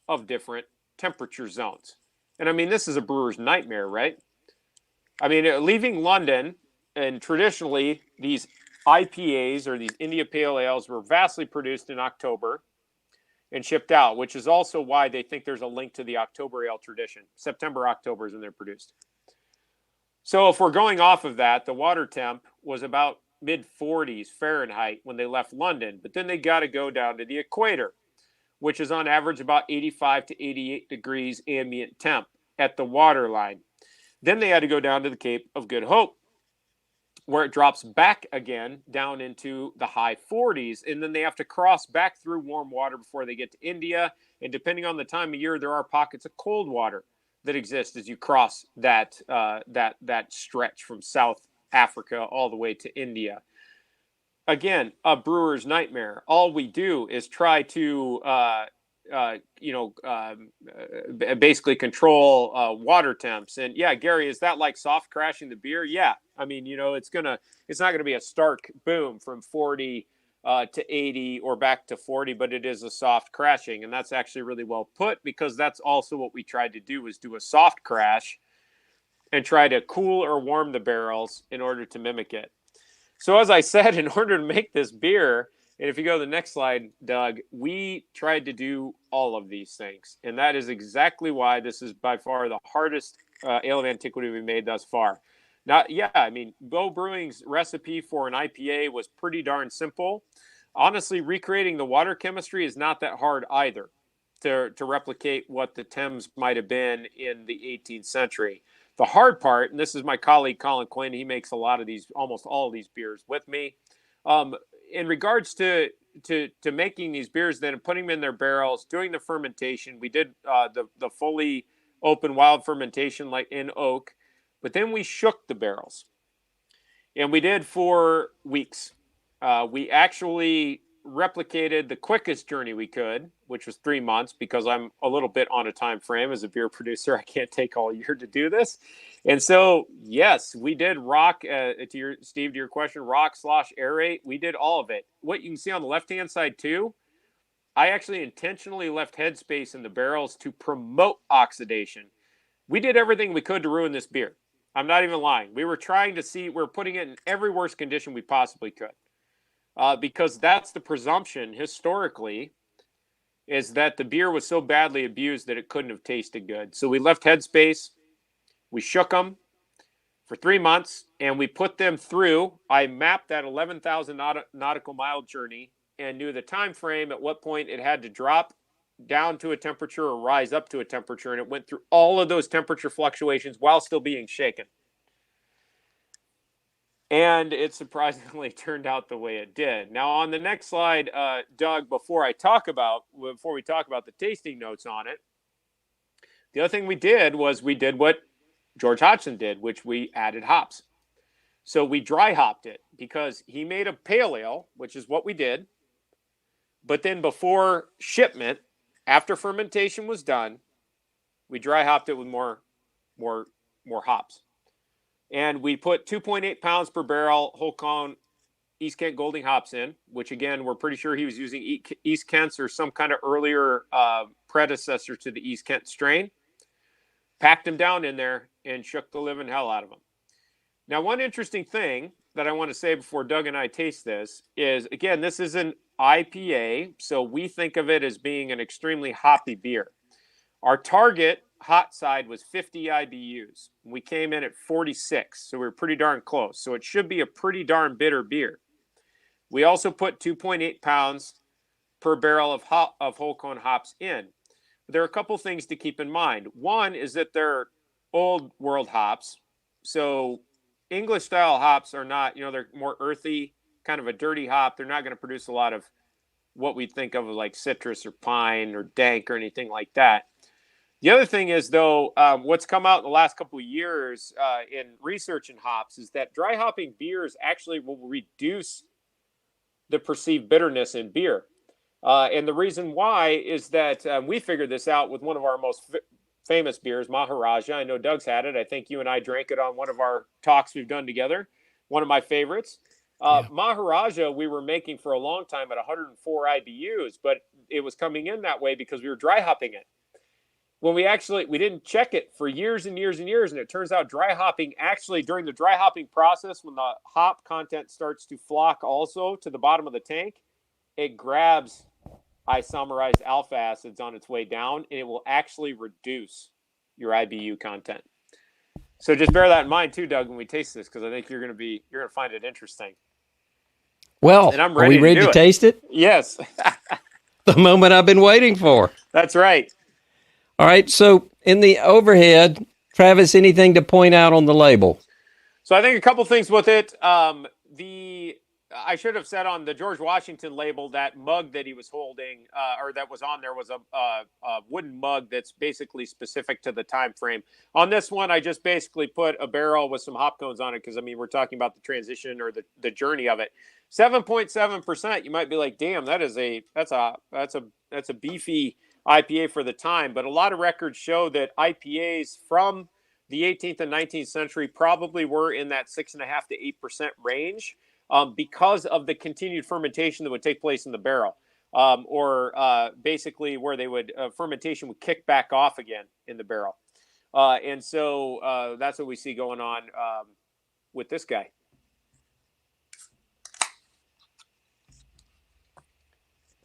of different temperature zones. And I mean, this is a brewer's nightmare, right? I mean, leaving London, and traditionally these IPAs or these India Pale Ales were vastly produced in October and shipped out, which is also why they think there's a link to the October Ale tradition. September, October is when they're produced. So if we're going off of that, the water temp was about mid-40s Fahrenheit when they left London, but then they got to go down to the equator, which is on average about 85 to 88 degrees ambient temp at the water line. Then they had to go down to the Cape of Good Hope, where it drops back again down into the high 40s. And then they have to cross back through warm water before they get to India. And depending on the time of year, there are pockets of cold water that exist as you cross that stretch from South Africa all the way to India. Again, a brewer's nightmare. All we do is try to, basically control water temps. And yeah, Gary, is that like soft crashing the beer? Yeah. I mean, it's not going to be a stark boom from 40 to 80 or back to 40, but it is a soft crashing. And that's actually really well put, because that's also what we tried to do, is do a soft crash and try to cool or warm the barrels in order to mimic it. So as I said, in order to make this beer, and if you go to the next slide, Doug, we tried to do all of these things. And that is exactly why this is by far the hardest ale of antiquity we've made thus far. Bow Brewing's recipe for an IPA was pretty darn simple. Honestly, recreating the water chemistry is not that hard either to replicate what the Thames might have been in the 18th century. The hard part, and this is my colleague Colin Quinn, he makes a lot of these, almost all of these beers with me. In regards to making these beers, then putting them in their barrels, doing the fermentation, we did the fully open wild fermentation like in oak. But then we shook the barrels. And we did for weeks. We actually replicated the quickest journey we could, which was 3 months, because I'm a little bit on a time frame as a beer producer. I can't take all year to do this. And so, yes, we did rock, Steve, to your question, rock, slosh, aerate. We did all of it. What you can see on the left-hand side, too, I actually intentionally left headspace in the barrels to promote oxidation. We did everything we could to ruin this beer. I'm not even lying. We were trying to see, we're putting it in every worst condition we possibly could. Because that's the presumption historically, is that the beer was so badly abused that it couldn't have tasted good. So we left headspace, we shook them for 3 months, and we put them through. I mapped that 11,000 nautical mile journey and knew the time frame at what point it had to drop down to a temperature or rise up to a temperature, and it went through all of those temperature fluctuations while still being shaken. And it surprisingly turned out the way it did. Now, on the next slide, Doug, before we talk about the tasting notes on it, the other thing we did was we did what George Hodgson did, which we added hops. So we dry hopped it because he made a pale ale, which is what we did. But then before shipment, after fermentation was done, we dry hopped it with more hops. And we put 2.8 pounds per barrel whole cone East Kent Golding hops in, which again, we're pretty sure he was using East Kents or some kind of earlier predecessor to the East Kent strain. Packed them down in there and shook the living hell out of them. Now, one interesting thing that I want to say before Doug and I taste this is, again, this is an IPA, so we think of it as being an extremely hoppy beer. Our target hot side was 50 IBUs. We came in at 46, so we were pretty darn close. So it should be a pretty darn bitter beer. We also put 2.8 pounds per barrel of whole cone hops in. There are a couple things to keep in mind. One is that they're old world hops. So English style hops are not, they're more earthy, kind of a dirty hop. They're not going to produce a lot of what we think of as like citrus or pine or dank or anything like that. The other thing is, though, what's come out in the last couple of years in research in hops is that dry hopping beers actually will reduce the perceived bitterness in beer. And the reason why is that we figured this out with one of our most famous beers, Maharaja. I know Doug's had it. I think you and I drank it on one of our talks we've done together. One of my favorites. Maharaja we were making for a long time at 104 IBUs, but it was coming in that way because we were dry hopping it. When we didn't check it for years and years and years, and it turns out dry hopping actually, during the dry hopping process, when the hop content starts to flock also to the bottom of the tank, it grabs isomerized alpha acids on its way down, and it will actually reduce your IBU content. So just bear that in mind too, Doug, when we taste this, because I think you're going to find it interesting. Well, and I'm are we ready to taste it? Yes. The moment I've been waiting for. That's right. All right, so in the overhead, Travis, anything to point out on the label? So I think a couple things with it. I should have said on the George Washington label, that mug that he was holding, or that was on there, was a wooden mug that's basically specific to the time frame. On this one, I just basically put a barrel with some hop cones on it because, we're talking about the transition or the journey of it. 7.7%. You might be like, damn, that's a beefy IPA for the time. But a lot of records show that IPAs from the 18th and 19th century probably were in that 6.5% to 8% range. Because of the continued fermentation that would take place in the barrel, or basically where they would fermentation would kick back off again in the barrel, and so that's what we see going on with this guy.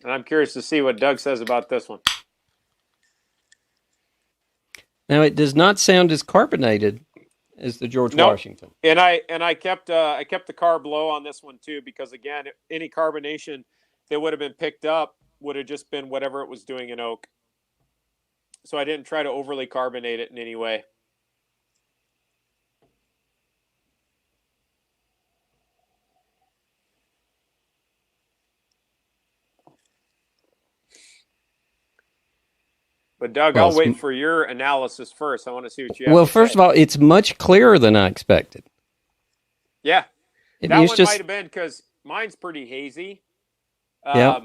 And I'm curious to see what Doug says about this one. Now, it does not sound as carbonated as the George Washington. And I kept the carb low on this one too, because again, any carbonation that would have been picked up would have just been whatever it was doing in oak. So I didn't try to overly carbonate it in any way. But Doug, Well, I'll wait for your analysis first. I want to see what you have well, to say. first of all, it's much clearer than I expected. Yeah, that one might have been because mine's pretty hazy. Yeah.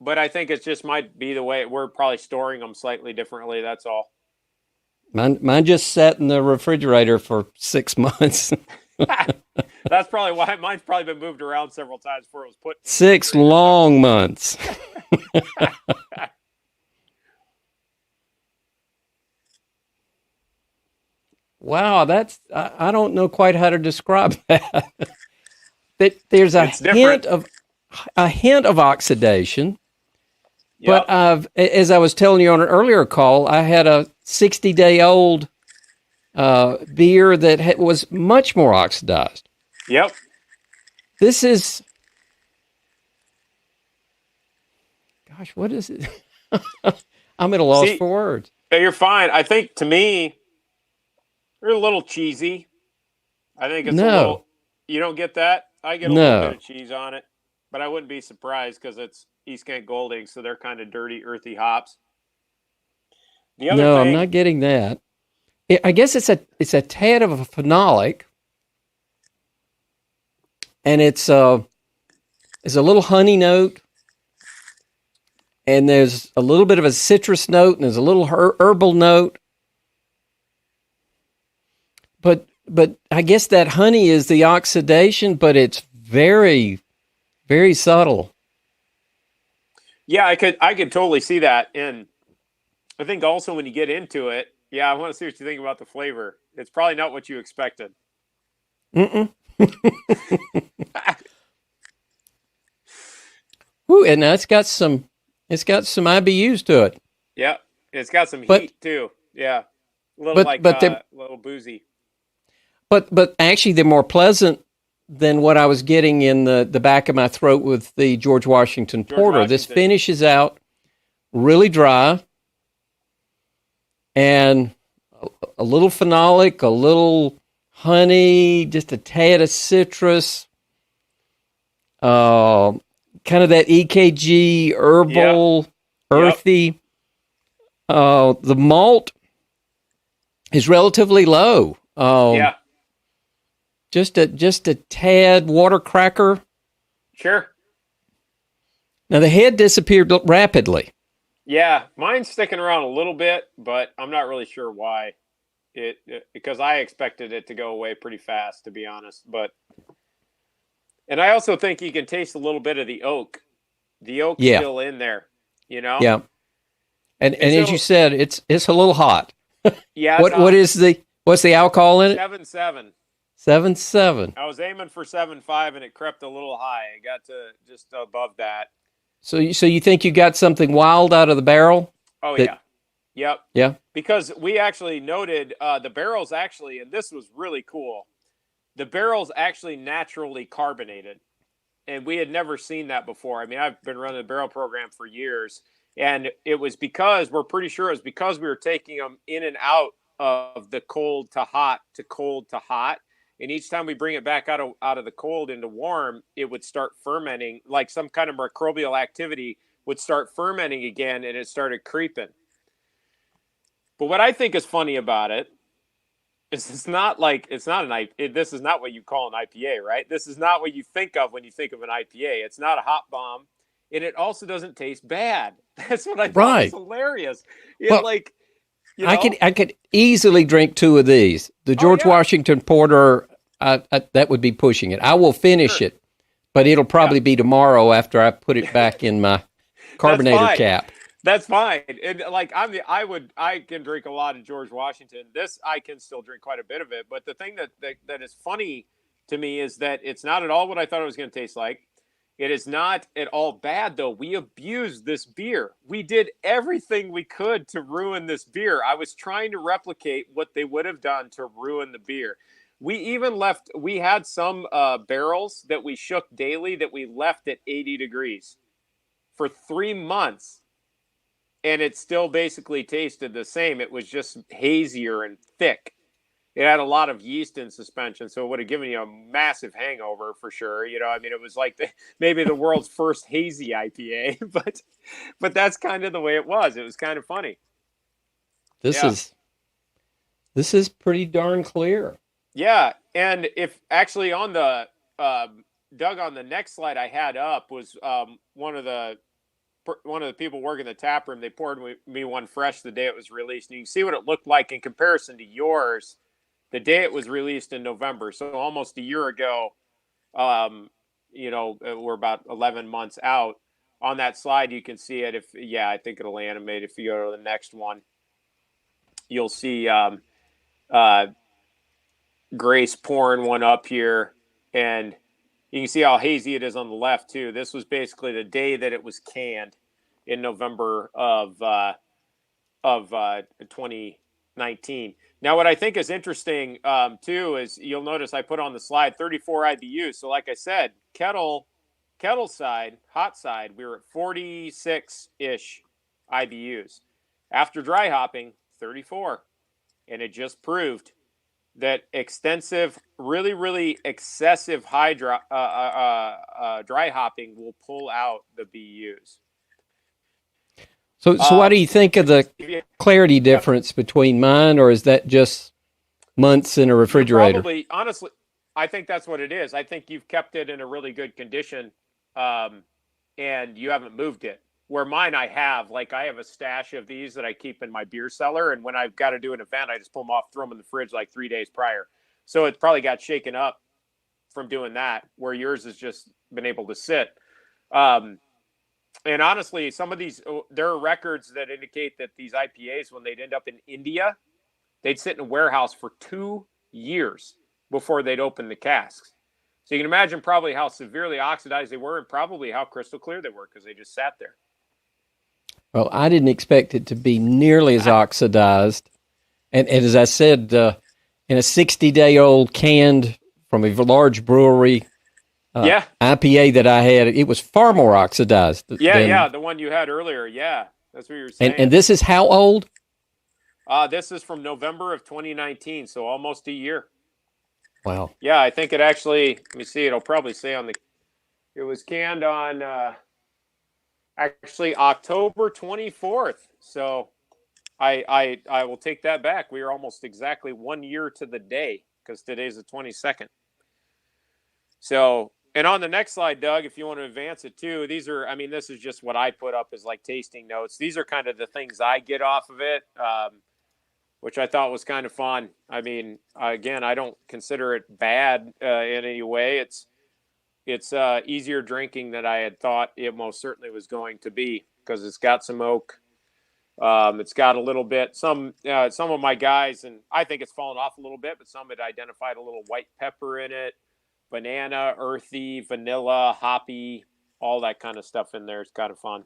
But I think it just might be the way we're probably storing them slightly differently. That's all. Mine just sat in the refrigerator for 6 months. That's probably why mine's probably been moved around several times before it was put. 6 long months. Wow, I don't know quite how to describe that. There's a hint of oxidation. Yep. But as I was telling you on an earlier call, I had a 60-day-old beer that was much more oxidized. Yep. This is, gosh, what is it? I'm at a loss for words. You're fine. I think to me, you're a little cheesy. I think it's a little. You don't get that? I get a little bit of cheese on it, but I wouldn't be surprised because it's East Kent Golding, so they're kind of dirty, earthy hops. I'm not getting that. I guess it's a tad of a phenolic, and it's a little honey note, and there's a little bit of a citrus note, and there's a little herbal note. But I guess that honey is the oxidation, but it's very, very subtle. Yeah, I could totally see that. And I think also when you get into it, I want to see what you think about the flavor. It's probably not what you expected. Ooh, and it's got some IBUs to it. Yeah, it's got some heat too. Yeah, a little boozy. But actually, they're more pleasant than what I was getting in the back of my throat with the George Washington Porter. This finishes out really dry and a little phenolic, a little honey, just a tad of citrus, kind of that EKG herbal, earthy. The malt is relatively low. Just a tad water cracker. Sure. Now the head disappeared rapidly. Yeah, mine's sticking around a little bit, but I'm not really sure why. Because I expected it to go away pretty fast, to be honest. And I also think you can taste a little bit of the oak. The oak's still in there, you know. Yeah. And so, as you said, it's a little hot. Yeah. What's the alcohol in it? 7.7. 7.7. I was aiming for 7.5, and it crept a little high. It got to just above that. So you think you got something wild out of the barrel? Oh, yeah. Yep. Yeah. Because we actually noted the barrels actually, and this was really cool, the barrels actually naturally carbonated. And we had never seen that before. I mean, I've been running the barrel program for years. And it was because, we're pretty sure it was because we were taking them in and out of the cold to hot to cold to hot. And each time we bring it back out of the cold into warm, it would start fermenting, like some kind of microbial activity would start fermenting again, and it started creeping. But what I think is funny about it is this is not what you call an IPA, right? This is not what you think of when you think of an IPA. It's not a hop bomb, and it also doesn't taste bad. That's what I thought was hilarious. I could easily drink 2 of these. The George Washington Porter, that would be pushing it. I will finish it, but it'll probably be tomorrow after I put it back in my carbonator cap. That's fine. And I can drink a lot of George Washington. This, I can still drink quite a bit of it. But the thing that is funny to me is that it's not at all what I thought it was going to taste like. It is not at all bad, though. We abused this beer. We did everything we could to ruin this beer. I was trying to replicate what they would have done to ruin the beer. We had some barrels that we shook daily that we left at 80 degrees for 3 months. And it still basically tasted the same. It was just hazier and thick. it had a lot of yeast in suspension, so it would have given you a massive hangover for sure. I mean, it was like maybe the world's first hazy IPA, but that's kind of the way it was. It was kind of funny. This Yeah. is pretty darn clear. Yeah, and if actually on the Doug, on the next slide I had up was one of the people working the tap room. They poured me one fresh the day it was released, and you can see what it looked like in comparison to yours the day it was released in November. So almost a year ago. We're about 11 months out. On that slide, you can see it. I think it'll animate. If you go to the next one, you'll see Grace pouring one up here, and you can see how hazy it is on the left too. This was basically the day that it was canned in November of 2019. Now, what I think is interesting too is you'll notice I put on the slide 34 IBUs. So, like I said, kettle side, hot side, we were at 46-ish IBUs. After dry hopping, 34, and it just proved that extensive, really, really excessive dry hopping will pull out the BUs. So what do you think of the clarity difference between mine, or is that just months in a refrigerator? Honestly, I think that's what it is. I think you've kept it in a really good condition, and you haven't moved it. Where mine, I have a stash of these that I keep in my beer cellar, and when I've got to do an event, I just pull them off, throw them in the fridge like 3 days prior. So it probably got shaken up from doing that, where yours has just been able to sit. And honestly, some of these, there are records that indicate that these IPAs, when they'd end up in India, they'd sit in a warehouse for 2 years before they'd open the casks. So you can imagine probably how severely oxidized they were, and probably how crystal clear they were, because they just sat there. Well, I didn't expect it to be nearly as oxidized. And as I said, in a 60-day-old canned from a large brewery IPA that I had, it was far more oxidized. The one you had earlier. Yeah, that's what you were saying. And this is how old? This is from November of 2019, so almost a year. Wow. Yeah, I think it actually, let me see, it'll probably say it was canned on actually October 24th. So I will take that back. We are almost exactly 1 year to the day, because today's the 22nd. So, and on the next slide, Doug, if you want to advance it too, this is just what I put up as like tasting notes. These are kind of the things I get off of it, which I thought was kind of fun. I mean, again, I don't consider it bad in any way. It's easier drinking than I had thought it most certainly was going to be, because it's got some oak. It's got a little bit, some of my guys, and I think it's fallen off a little bit, but some had identified a little white pepper in it, banana, earthy, vanilla, hoppy, all that kind of stuff in there. It's kind of fun.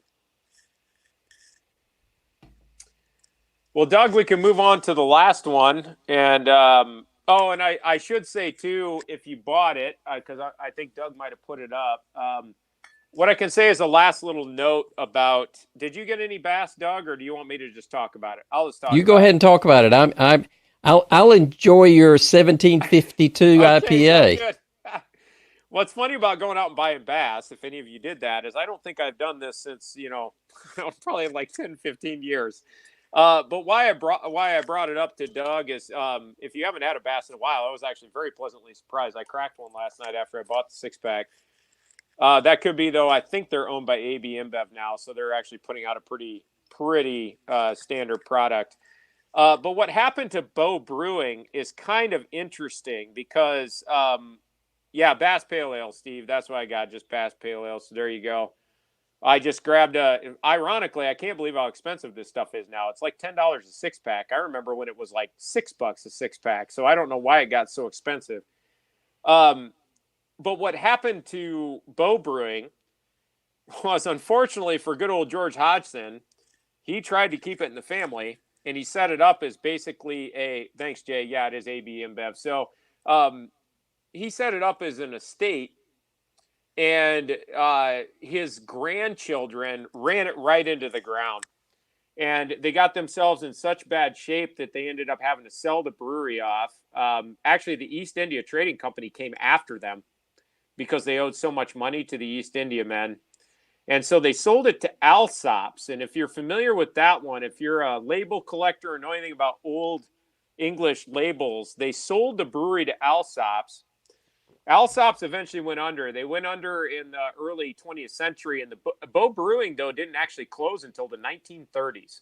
Well, Doug, we can move on to the last one. And, and I should say, too, if you bought it, because I think Doug might have put it up, what I can say is a last little note about, did you get any bass, Doug, or do you want me to just talk about it? I'll just talk. You go ahead and talk about it. I'll enjoy your 1752 IPA. Good. What's funny about going out and buying bass, if any of you did that, is I don't think I've done this since, probably like 10, 15 years. But why I brought it up to Doug is, if you haven't had a bass in a while, I was actually very pleasantly surprised. I cracked one last night after I bought the 6-pack. That could be, though, I think they're owned by AB InBev now, so they're actually putting out a pretty standard product. But what happened to Bo Brewing is kind of interesting because, Bass Pale Ale, Steve. That's what I got, just Bass Pale Ale. So there you go. I just grabbed ironically, I can't believe how expensive this stuff is now. It's like $10 a 6-pack. I remember when it was like $6 a 6-pack. So I don't know why it got so expensive. But what happened to Bo Brewing was, unfortunately for good old George Hodgson, he tried to keep it in the family, and he set it up as basically thanks, Jay. Yeah, it is AB InBev. So he set it up as an estate, and his grandchildren ran it right into the ground. And they got themselves in such bad shape that they ended up having to sell the brewery off. Actually, the East India Trading Company came after them because they owed so much money to the East India men. And so they sold it to Alsops. And if you're familiar with that one, if you're a label collector or know anything about old English labels, they sold the brewery to Alsops. Alsops eventually went under. They went under in the early 20th century, and the Bow Brewing, though, didn't actually close until the 1930s.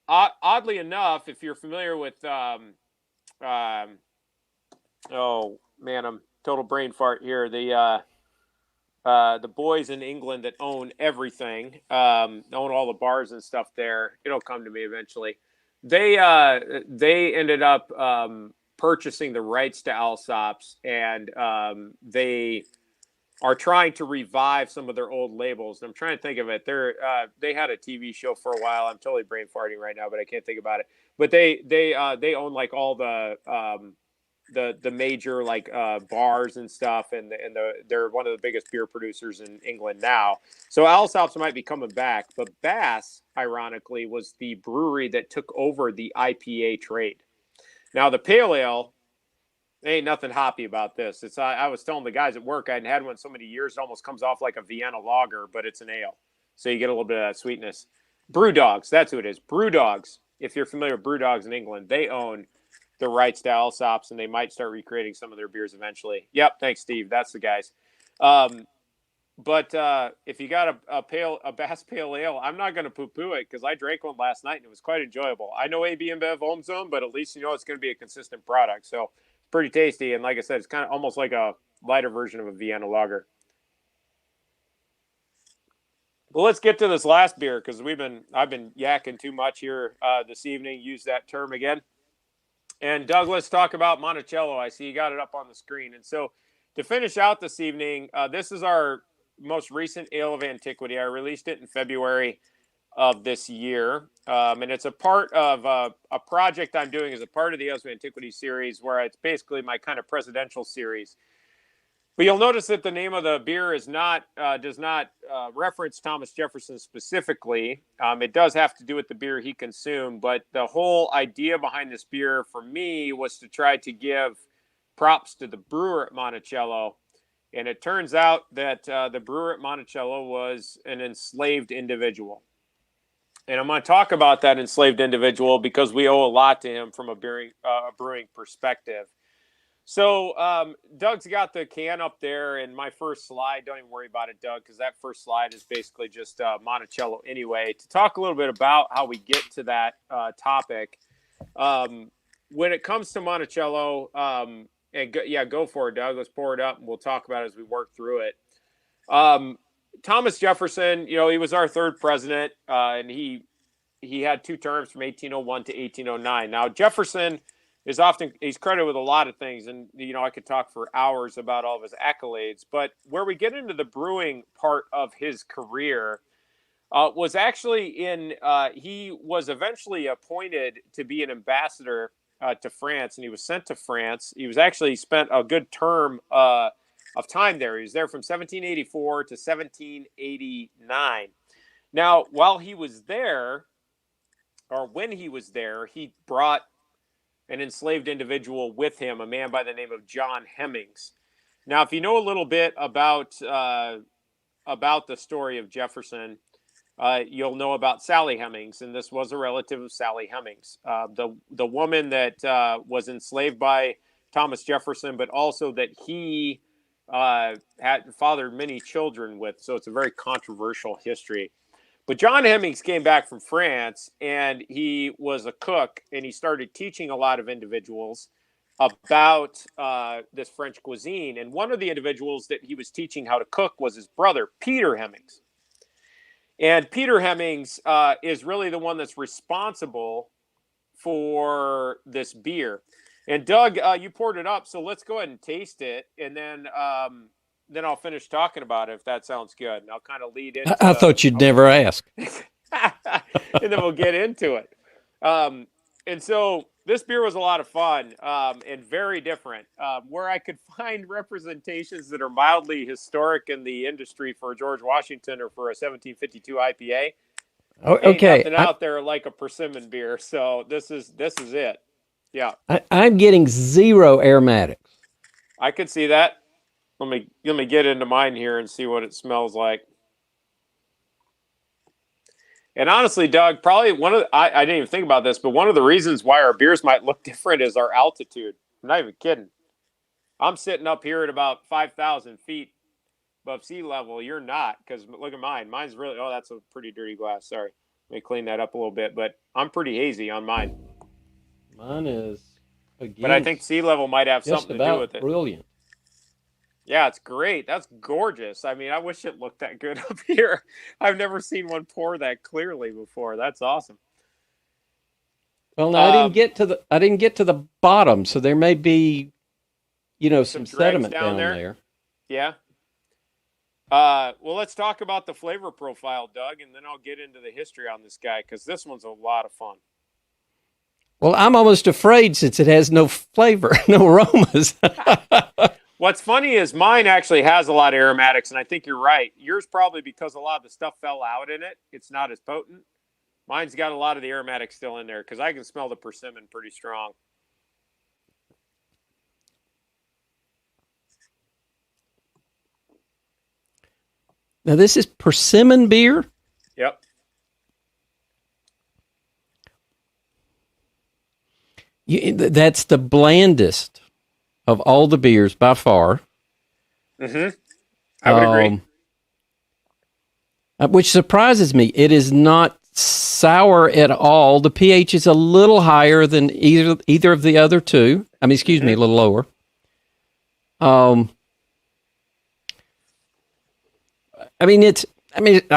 Oddly enough, if you're familiar with, oh man, I'm total brain fart here. The boys in England that own everything, own all the bars and stuff there. It'll come to me eventually. They ended up purchasing the rights to Alsops, and they are trying to revive some of their old labels. And I'm trying to think of it. They had a TV show for a while. I'm totally brain farting right now, but I can't think about it. But they own like all the major like bars and stuff, and they're one of the biggest beer producers in England now. So Alsops might be coming back, but Bass, ironically, was the brewery that took over the IPA trade. Now the pale ale, ain't nothing hoppy about this. I was telling the guys at work I hadn't had one so many years it almost comes off like a Vienna lager, but it's an ale, so you get a little bit of that sweetness. Brew Dogs, that's who it is. Brew Dogs. If you're familiar with Brew Dogs in England, they own the rights to Alsops, and they might start recreating some of their beers eventually. Yep, thanks, Steve. That's the guys. But if you got a Bass Pale Ale, I'm not going to poo-poo it because I drank one last night and it was quite enjoyable. I know AB InBev owns them, but at least you know it's going to be a consistent product. So it's pretty tasty, and like I said, it's kind of almost like a lighter version of a Vienna lager. Well, let's get to this last beer because I've been yakking too much here this evening. Use that term again. And Doug, let's talk about Monticello. I see you got it up on the screen. And so to finish out this evening, this is our most recent Ale of Antiquity. I released it in February of this year. And it's a part of a project I'm doing as a part of the Ales of Antiquity series where it's basically my kind of presidential series. But you'll notice that the name of the beer is does not reference Thomas Jefferson specifically. It does have to do with the beer he consumed, but the whole idea behind this beer for me was to try to give props to the brewer at Monticello. And it turns out that the brewer at Monticello was an enslaved individual. And I'm going to talk about that enslaved individual because we owe a lot to him from a brewing perspective. So Doug's got the can up there, and my first slide, don't even worry about it, Doug, because that first slide is basically just Monticello anyway. To talk a little bit about how we get to that topic, when it comes to Monticello, go for it, Doug. Let's pour it up, and we'll talk about it as we work through it. Thomas Jefferson, he was our third president, and he had two terms from 1801 to 1809. Now, Jefferson he's credited with a lot of things, and I could talk for hours about all of his accolades, but where we get into the brewing part of his career was actually he was eventually appointed to be an ambassador to France, and he was sent to France. He was actually spent a good term of time there. He was there from 1784 to 1789. Now, while he was there, or when he was there, he brought an enslaved individual with him, a man by the name of John Hemmings. Now, if you know a little bit about the story of Jefferson, you'll know about Sally Hemings, and this was a relative of Sally Hemings, the woman that was enslaved by Thomas Jefferson, but also that he had fathered many children with. So it's a very controversial history. But John Hemmings came back from France, and he was a cook, and he started teaching a lot of individuals about this French cuisine. And one of the individuals that he was teaching how to cook was his brother, Peter Hemmings. And Peter Hemmings is really the one that's responsible for this beer. And Doug, you poured it up, so let's go ahead and taste it, and then I'll finish talking about it if that sounds good. And I'll kind of lead into. I thought you'd never ask. And then we'll get into it. And so this beer was a lot of fun and very different. Where I could find representations that are mildly historic in the industry for George Washington or for a 1752 IPA, Oh, Ain't okay. nothing out there like a Persimmon beer. So this is it. Yeah, I'm getting zero aromatics. I could see that. Let me get into mine here and see what it smells like. And honestly, Doug, probably I didn't even think about this, but one of the reasons why our beers might look different is our altitude. I'm not even kidding. I'm sitting up here at about 5,000 feet above sea level. You're not, because look at mine. Mine's really, oh, that's a pretty dirty glass. Sorry. Let me clean that up a little bit, but I'm pretty hazy on mine. Mine is, But I again, think sea level might have just something to do about with it. brilliant. Yeah, it's great. That's gorgeous. I mean, I wish it looked that good up here. I've never seen one pour that clearly before. That's awesome. Well, no, I didn't get to the bottom, so there may be, some dregs sediment down there. Yeah. Well, let's talk about the flavor profile, Doug, and then I'll get into the history on this guy because this one's a lot of fun. Well, I'm almost afraid since it has no flavor, no aromas. What's funny is mine actually has a lot of aromatics, and I think you're right. Yours probably because a lot of the stuff fell out in it. It's not as potent. Mine's got a lot of the aromatics still in there because I can smell the persimmon pretty strong. Now, this is Persimmon Beer. Yep. That's the blandest of all the beers by far. Mm-hmm. I would agree. Which surprises me. It is not sour at all. The pH is a little higher than either of the other two. I mean, excuse me, a little lower. I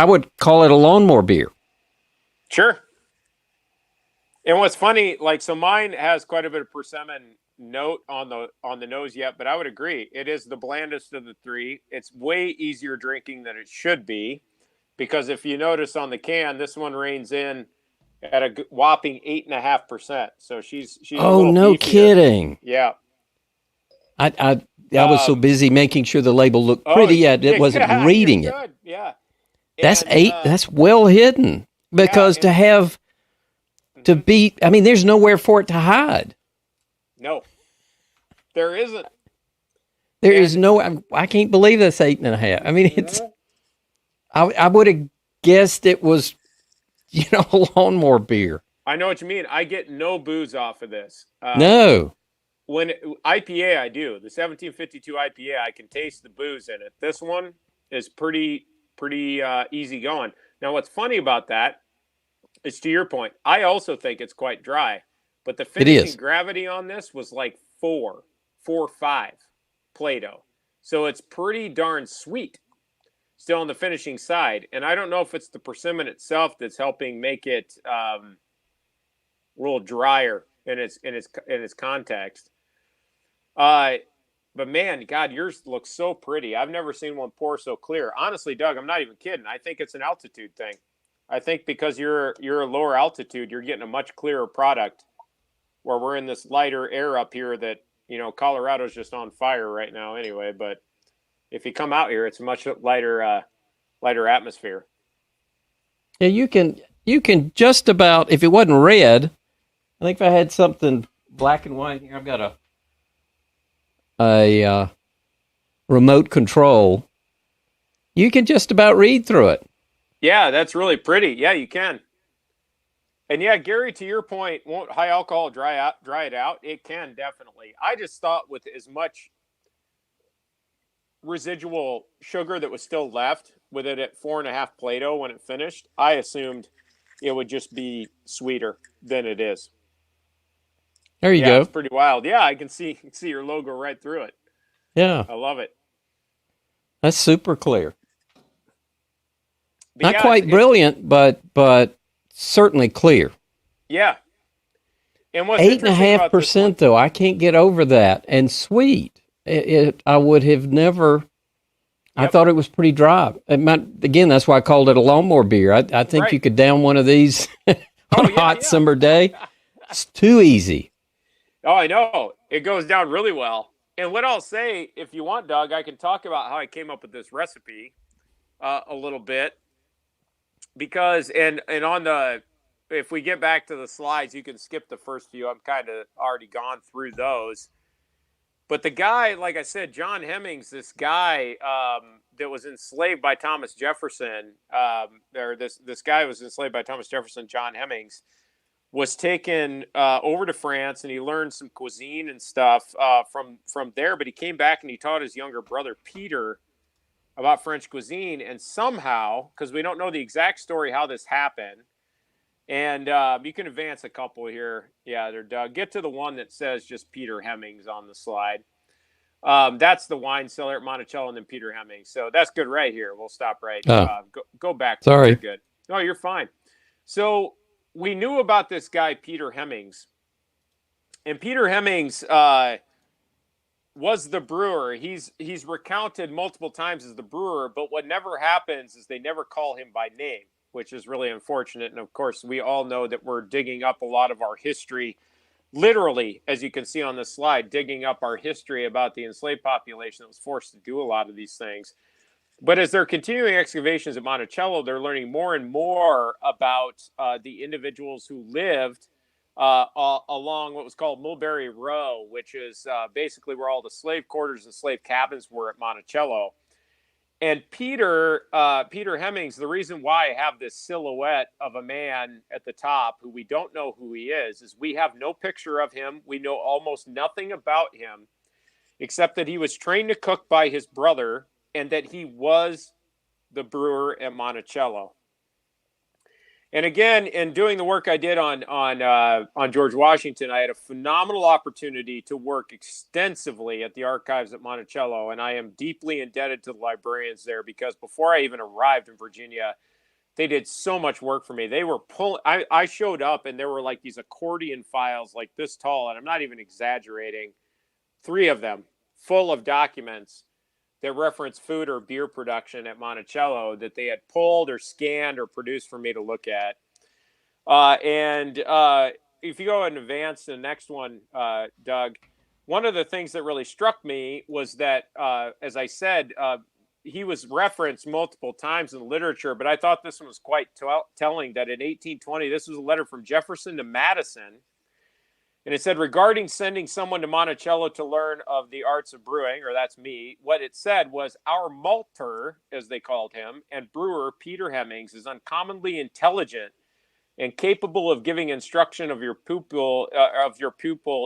would call it a lawnmower beer. Sure. And what's funny, so mine has quite a bit of persimmon note on the nose yet, but I would agree. It is the blandest of the three. It's way easier drinking than it should be because if you notice on the can, this one reigns in at a whopping 8.5%. So she's oh, no beefier. Kidding. Yeah. I was so busy making sure the label looked pretty. It wasn't reading it. Good. Yeah. That's that's well hidden because to have to be, there's nowhere for it to hide. No, there isn't. There is no, I can't believe that's 8.5. It's, I would have guessed it was, a lawnmower beer. I know what you mean. I get no booze off of this. No. When IPA, I do. The 1752 IPA, I can taste the booze in it. This one is pretty easy going. Now, what's funny about that is, to your point, I also think it's quite dry. But the finishing gravity on this was like 4 or 5 Plato. So it's pretty darn sweet still on the finishing side. And I don't know if it's the persimmon itself that's helping make it a little drier in its context. But man, God, yours looks so pretty. I've never seen one pour so clear. Honestly, Doug, I'm not even kidding. I think it's an altitude thing. I think because you're a lower altitude, you're getting a much clearer product. Where we're in this lighter air up here that, Colorado's just on fire right now anyway. But if you come out here, it's a much lighter atmosphere. Yeah, you can just about, if it wasn't red, I think if I had something black and white here, I've got a remote control, you can just about read through it. Yeah, that's really pretty. Yeah, you can. And yeah, Gary, to your point, won't high alcohol dry it out? It can, definitely. I just thought with as much residual sugar that was still left with it at 4.5 Plato when it finished, I assumed it would just be sweeter than it is. There you go. It's pretty wild. Yeah, I can see your logo right through it. Yeah. I love it. That's super clear. But not quite brilliant, but certainly clear. Yeah. And what's 8.5% though, I can't get over that. And sweet. I would have never. Yep. I thought it was pretty dry. Again, that's why I called it a lawnmower beer. I think you could down one of these on a hot summer day. It's too easy. Oh, I know. It goes down really well. And what I'll say, if you want, Doug, I can talk about how I came up with this recipe a little bit. because and on the, if we get back to the slides, you can skip the first few. I'm kind of already gone through those. But the guy, like I said, John Hemmings, this guy that was enslaved by Thomas Jefferson, or this guy was enslaved by Thomas Jefferson, John Hemmings, was taken over to France, and he learned some cuisine and stuff from there. But he came back and he taught his younger brother Peter about French cuisine, and somehow, because we don't know the exact story how this happened, and you can advance a couple here. Yeah, they're Doug. Get to the one that says just Peter Hemmings on the slide. That's the wine cellar at Monticello, and then Peter Hemmings. So that's good right here. We'll stop right. Go back. Sorry. You're good. No, you're fine. So we knew about this guy, Peter Hemmings. And Peter Hemmings was the brewer. He's recounted multiple times as the brewer, but what never happens is they never call him by name, which is really unfortunate. And of course, we all know that we're digging up a lot of our history, literally, as you can see on this slide, digging up our history about the enslaved population that was forced to do a lot of these things. But as they're continuing excavations at Monticello, they're learning more and more about the individuals who lived along what was called Mulberry Row, which is basically where all the slave quarters and slave cabins were at Monticello. And Peter Hemmings, the reason why I have this silhouette of a man at the top who we don't know who he is we have no picture of him. We know almost nothing about him, except that he was trained to cook by his brother and that he was the brewer at Monticello. And again, in doing the work I did on George Washington, I had a phenomenal opportunity to work extensively at the archives at Monticello, and I am deeply indebted to the librarians there because before I even arrived in Virginia, they did so much work for me. They were pulling. I showed up, and there were like these accordion files like this tall, and I'm not even exaggerating, 3 of them full of documents that reference food or beer production at Monticello that they had pulled or scanned or produced for me to look at. And if you go and advance to the next one, Doug, one of the things that really struck me was that, as I said, he was referenced multiple times in literature, but I thought this one was quite telling that in 1820, this was a letter from Jefferson to Madison. And it said, regarding sending someone to Monticello to learn of the arts of brewing, or that's me, what it said was, our malter, as they called him, and brewer, Peter Hemmings, is uncommonly intelligent and capable of giving instruction of your pupil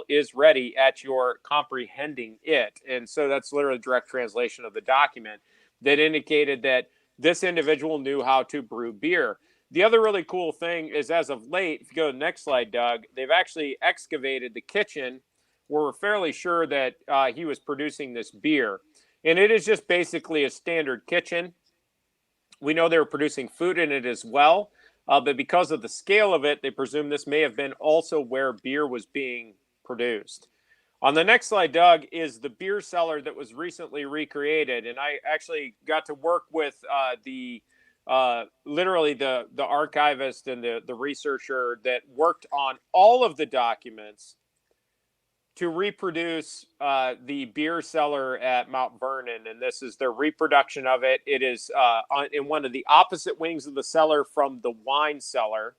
is ready at your comprehending it. And so that's literally a direct translation of the document that indicated that this individual knew how to brew beer. The other really cool thing is, as of late, if you go to the next slide, Doug, they've actually excavated the kitchen where we're fairly sure that he was producing this beer. And it is just basically a standard kitchen. We know they were producing food in it as well, but because of the scale of it, they presume this may have been also where beer was being produced. On the next slide, Doug, is the beer cellar that was recently recreated. And I actually got to work with literally the archivist and the researcher that worked on all of the documents to reproduce the beer cellar at Mount Vernon. And this is their reproduction of it. It is in one of the opposite wings of the cellar from the wine cellar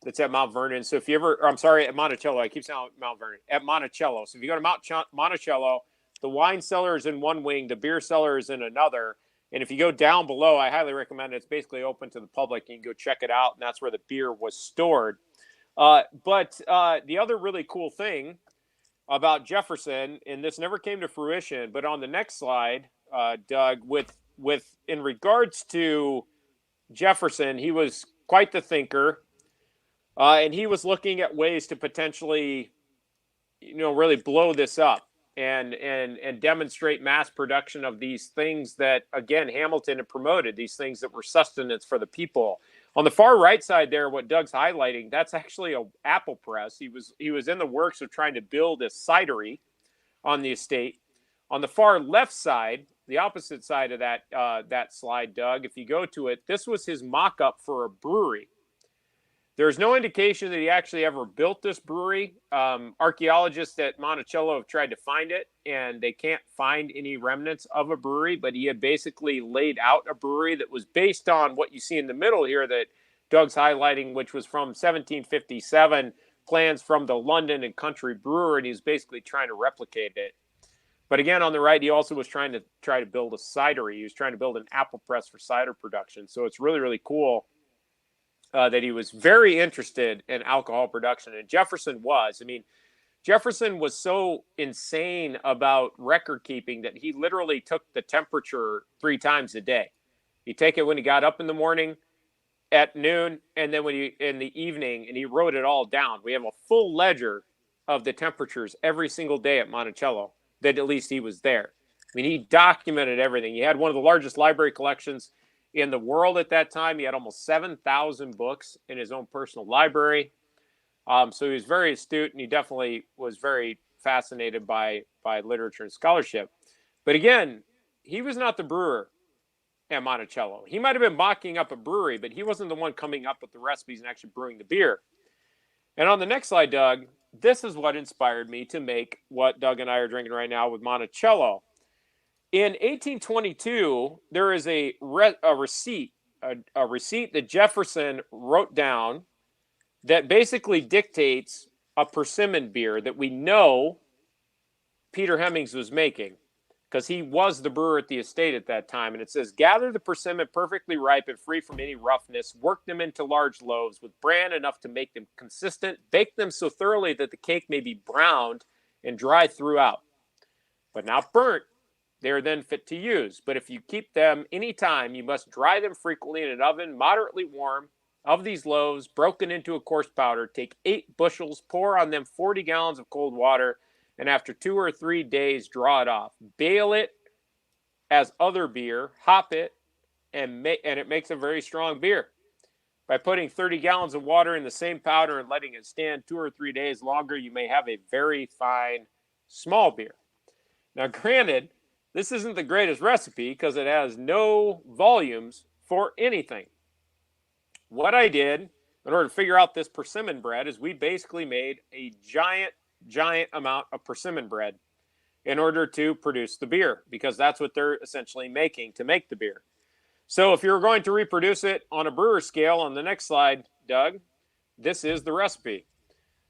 that's at Mount Vernon. So if you ever, I'm sorry, at Monticello, I keep saying Mount Vernon, at Monticello. So if you go to Monticello, the wine cellar is in one wing, the beer cellar is in another. And if you go down below, I highly recommend it. It's basically open to the public. You can go check it out, and that's where the beer was stored. But the other really cool thing about Jefferson, and this never came to fruition, but on the next slide, Doug, with in regards to Jefferson, he was quite the thinker, and he was looking at ways to potentially, really blow this up. And demonstrate mass production of these things that, again, Hamilton had promoted, these things that were sustenance for the people. On the far right side there, what Doug's highlighting, that's actually a apple press. He was in the works of trying to build a cidery on the estate. On the far left side, the opposite side of that slide, Doug, if you go to it, this was his mock-up for a brewery. There's no indication that he actually ever built this brewery. Archaeologists at Monticello have tried to find it, and they can't find any remnants of a brewery, but he had basically laid out a brewery that was based on what you see in the middle here that Doug's highlighting, which was from 1757, plans from the London and Country Brewer, and he's basically trying to replicate it. But again, on the right, he also was trying to build a cidery. He was trying to build an apple press for cider production. So it's really, really cool that he was very interested in alcohol production. And Jefferson was. I mean, Jefferson was so insane about record keeping that he literally took the temperature 3 times a day. He'd take it when he got up in the morning, at noon, and then in the evening, and he wrote it all down. We have a full ledger of the temperatures every single day at Monticello, that at least he was there. I mean, he documented everything. He had one of the largest library collections in the world at that time. He had almost 7,000 books in his own personal library. So he was very astute, and he definitely was very fascinated by literature and scholarship. But again, he was not the brewer at Monticello. He might have been mocking up a brewery, but he wasn't the one coming up with the recipes and actually brewing the beer. And on the next slide, Doug, this is what inspired me to make what Doug and I are drinking right now with Monticello. In 1822, there is a receipt that Jefferson wrote down that basically dictates a Persimmon beer that we know Peter Hemmings was making, because he was the brewer at the estate at that time. And it says, gather the persimmon perfectly ripe and free from any roughness, work them into large loaves with bran enough to make them consistent, bake them so thoroughly that the cake may be browned and dry throughout, but not burnt. They are then fit to use. But if you keep them any time, you must dry them frequently in an oven moderately warm. Of these loaves, broken into a coarse powder, take 8 bushels, pour on them 40 gallons of cold water, and after 2 or 3 days, draw it off. Bale it as other beer, hop it, and it makes a very strong beer. By putting 30 gallons of water in the same powder and letting it stand 2 or 3 days longer, you may have a very fine small beer. Now, granted, this isn't the greatest recipe because it has no volumes for anything. What I did in order to figure out this persimmon bread is we basically made a giant amount of persimmon bread in order to produce the beer, because that's what they're essentially making to make the beer. So if you're going to reproduce it on a brewer scale, on the next slide, Doug, this is the recipe.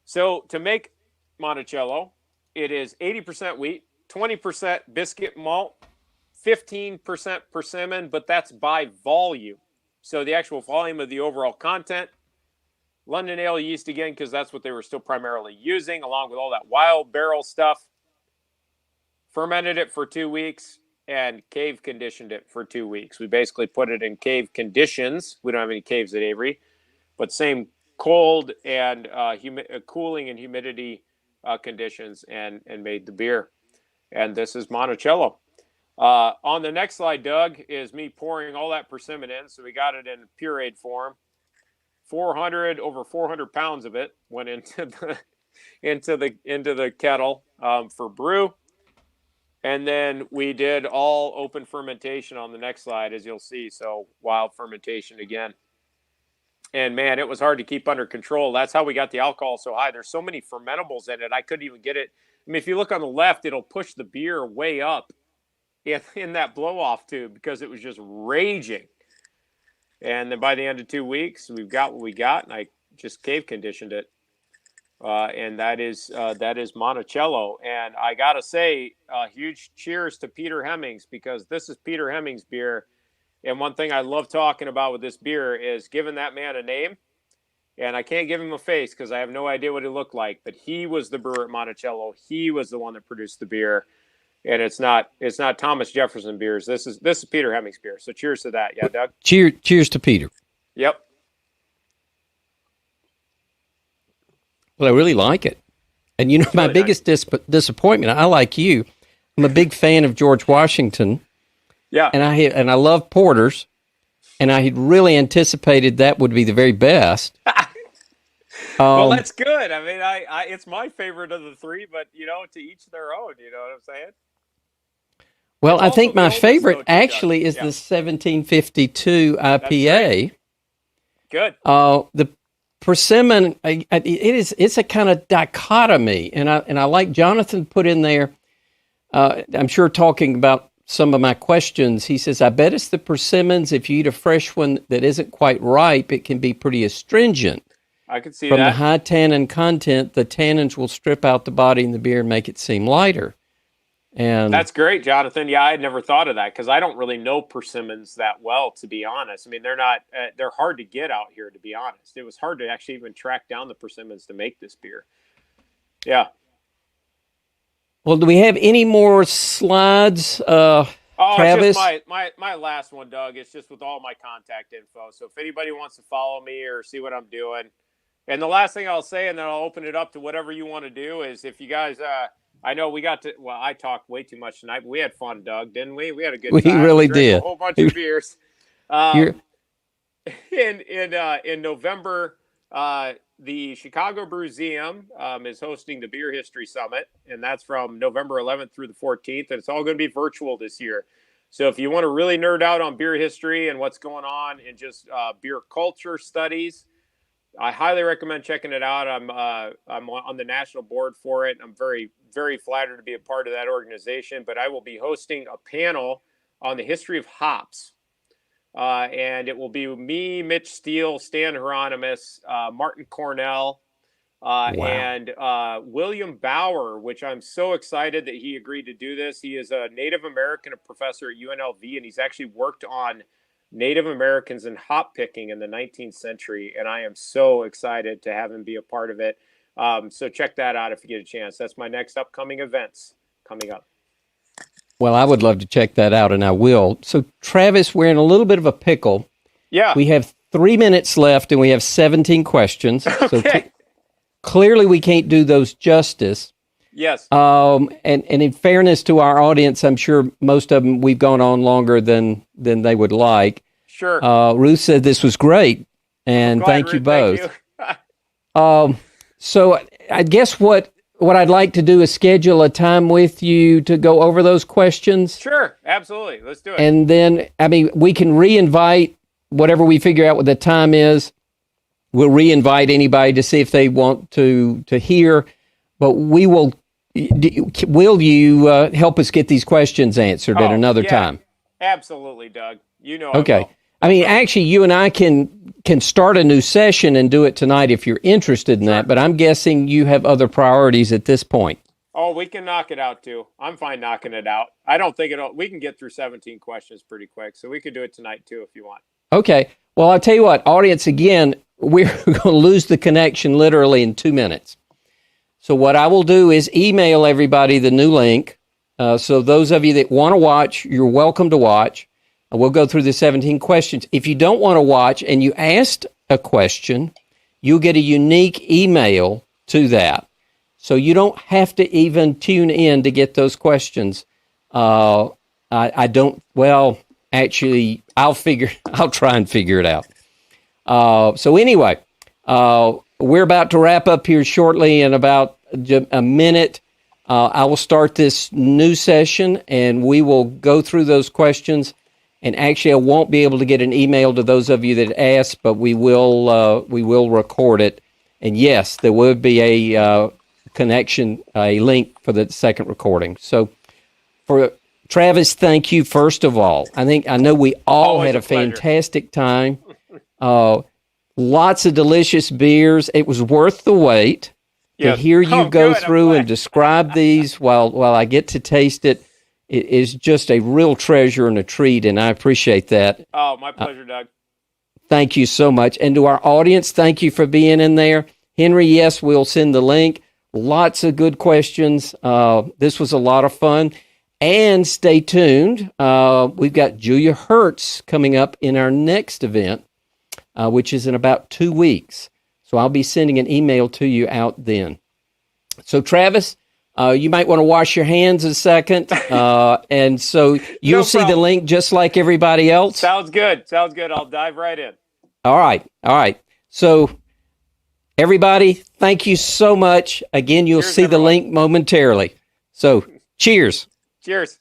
So to make Monticello, it is 80% wheat, 20% biscuit malt, 15% persimmon, but that's by volume. So the actual volume of the overall content, London ale yeast again, because that's what they were still primarily using, along with all that wild barrel stuff. Fermented it for 2 weeks and cave conditioned it for 2 weeks. We basically put it in cave conditions. We don't have any caves at Avery, but same cold and cooling and humidity conditions, and made the beer. And this is Monticello. On the next slide, Doug, is me pouring all that persimmon in. So we got it in pureed form. Over 400 pounds of it went into the kettle for brew. And then we did all open fermentation on the next slide, as you'll see. So wild fermentation again. And man, it was hard to keep under control. That's how we got the alcohol so high. There's so many fermentables in it, I couldn't even get it. I mean, if you look on the left, it'll push the beer way up in that blow-off tube because it was just raging. And then by the end of 2 weeks, we've got what we got, and I just cave conditioned it. And that is Monticello. And I got to say, huge cheers to Peter Hemmings, because this is Peter Hemmings beer. And one thing I love talking about with this beer is giving that man a name. And I can't give him a face because I have no idea what he looked like. But he was the brewer at Monticello. He was the one that produced the beer. And it's not Thomas Jefferson beers. This is Peter Hemmings beer. So cheers to that. Yeah, Doug? Cheers to Peter. Yep. Well, I really like it. And you know, my biggest disappointment, I like you, I'm a big fan of George Washington. Yeah. And I love porters. And I had really anticipated that would be the very best. Well, that's good. I mean, I it's my favorite of the three, but, to each their own, you know what I'm saying? Well, I think my favorite actually is the 1752 IPA. Good. persimmon, it's a kind of dichotomy, and I like Jonathan put in there. I'm sure talking about some of my questions. He says, I bet it's the persimmons. If you eat a fresh one that isn't quite ripe, it can be pretty astringent. I can see From that. the high tannin content, the tannins will strip out the body in the beer and make it seem lighter. And that's great, Jonathan. Yeah, I had never thought of that because I don't really know persimmons that well, to be honest. I mean, they're hard to get out here, to be honest. It was hard to actually even track down the persimmons to make this beer. Yeah. Well, do we have any more slides, Travis? Just my last one, Doug. It's just with all my contact info. So if anybody wants to follow me or see what I'm doing. And the last thing I'll say, and then I'll open it up to whatever you want to do, is if you guys, I know I talked way too much tonight, but we had fun, Doug, didn't we? We had a good time. We really did. A whole bunch of beers. In November, the Chicago Brewseum is hosting the Beer History Summit, and that's from November 11th through the 14th, and it's all going to be virtual this year. So if you want to really nerd out on beer history and what's going on in just beer culture studies, I highly recommend checking it out. I'm on the national board for it. I'm very, very flattered to be a part of that organization, but I will be hosting a panel on the history of hops. And it will be me, Mitch Steele, Stan Hieronymus, Martin Cornell, and William Bauer, which I'm so excited that he agreed to do this. He is a Native American, a professor at UNLV, and he's actually worked on Native Americans and hop picking in the 19th century. And I am so excited to have him be a part of it. So check that out if you get a chance. That's my next upcoming events coming up. Well, I would love to check that out, and I will. So, Travis, we're in a little bit of a pickle. Yeah. We have 3 minutes left, and we have 17 questions. Okay. So clearly we can't do those justice. Yes. And in fairness to our audience, I'm sure most of them we've gone on longer than they would like. Sure. Ruth said this was great, and thank you both. Thank you. So I guess what I'd like to do is schedule a time with you to go over those questions. Sure, absolutely. Let's do it. And then, we can re-invite whatever we figure out what the time is. We'll re-invite anybody to see if they want to hear. But will you help us get these questions answered at another time? Absolutely, Doug. You know. Okay. Actually, you and I can start a new session and do it tonight if you're interested in that, but I'm guessing you have other priorities at this point. Oh, we can knock it out, too. I'm fine knocking it out. I don't think we can get through 17 questions pretty quick, so we could do it tonight, too, if you want. Okay. Well, I'll tell you what, audience, again, we're going to lose the connection literally in 2 minutes. So what I will do is email everybody the new link. So those of you that want to watch, you're welcome to watch. We'll go through the 17 questions. If you don't want to watch and you asked a question, you'll get a unique email to that. So you don't have to even tune in to get those questions. I'll try and figure it out. So anyway, we're about to wrap up here shortly in about a minute. I will start this new session and we will go through those questions. And actually, I won't be able to get an email to those of you that asked, but we will record it. And yes, there will be a connection, a link for the second recording. So, for Travis, thank you first of all. I know we all had a fantastic time. Lots of delicious beers. It was worth the wait to hear you go through and describe these while I get to taste it. It is just a real treasure and a treat, and I appreciate that. Oh, my pleasure, Doug. Thank you so much. And to our audience, thank you for being in there. Henry, yes, we'll send the link. Lots of good questions. This was a lot of fun. And stay tuned. We've got Julia Hertz coming up in our next event, which is in about 2 weeks. So I'll be sending an email to you out then. So, Travis, you might want to wash your hands a second, and so you'll see the link just like everybody else. Sounds good. I'll dive right in. All right. So, everybody, thank you so much. Again, you'll see the link momentarily. So, cheers. Cheers.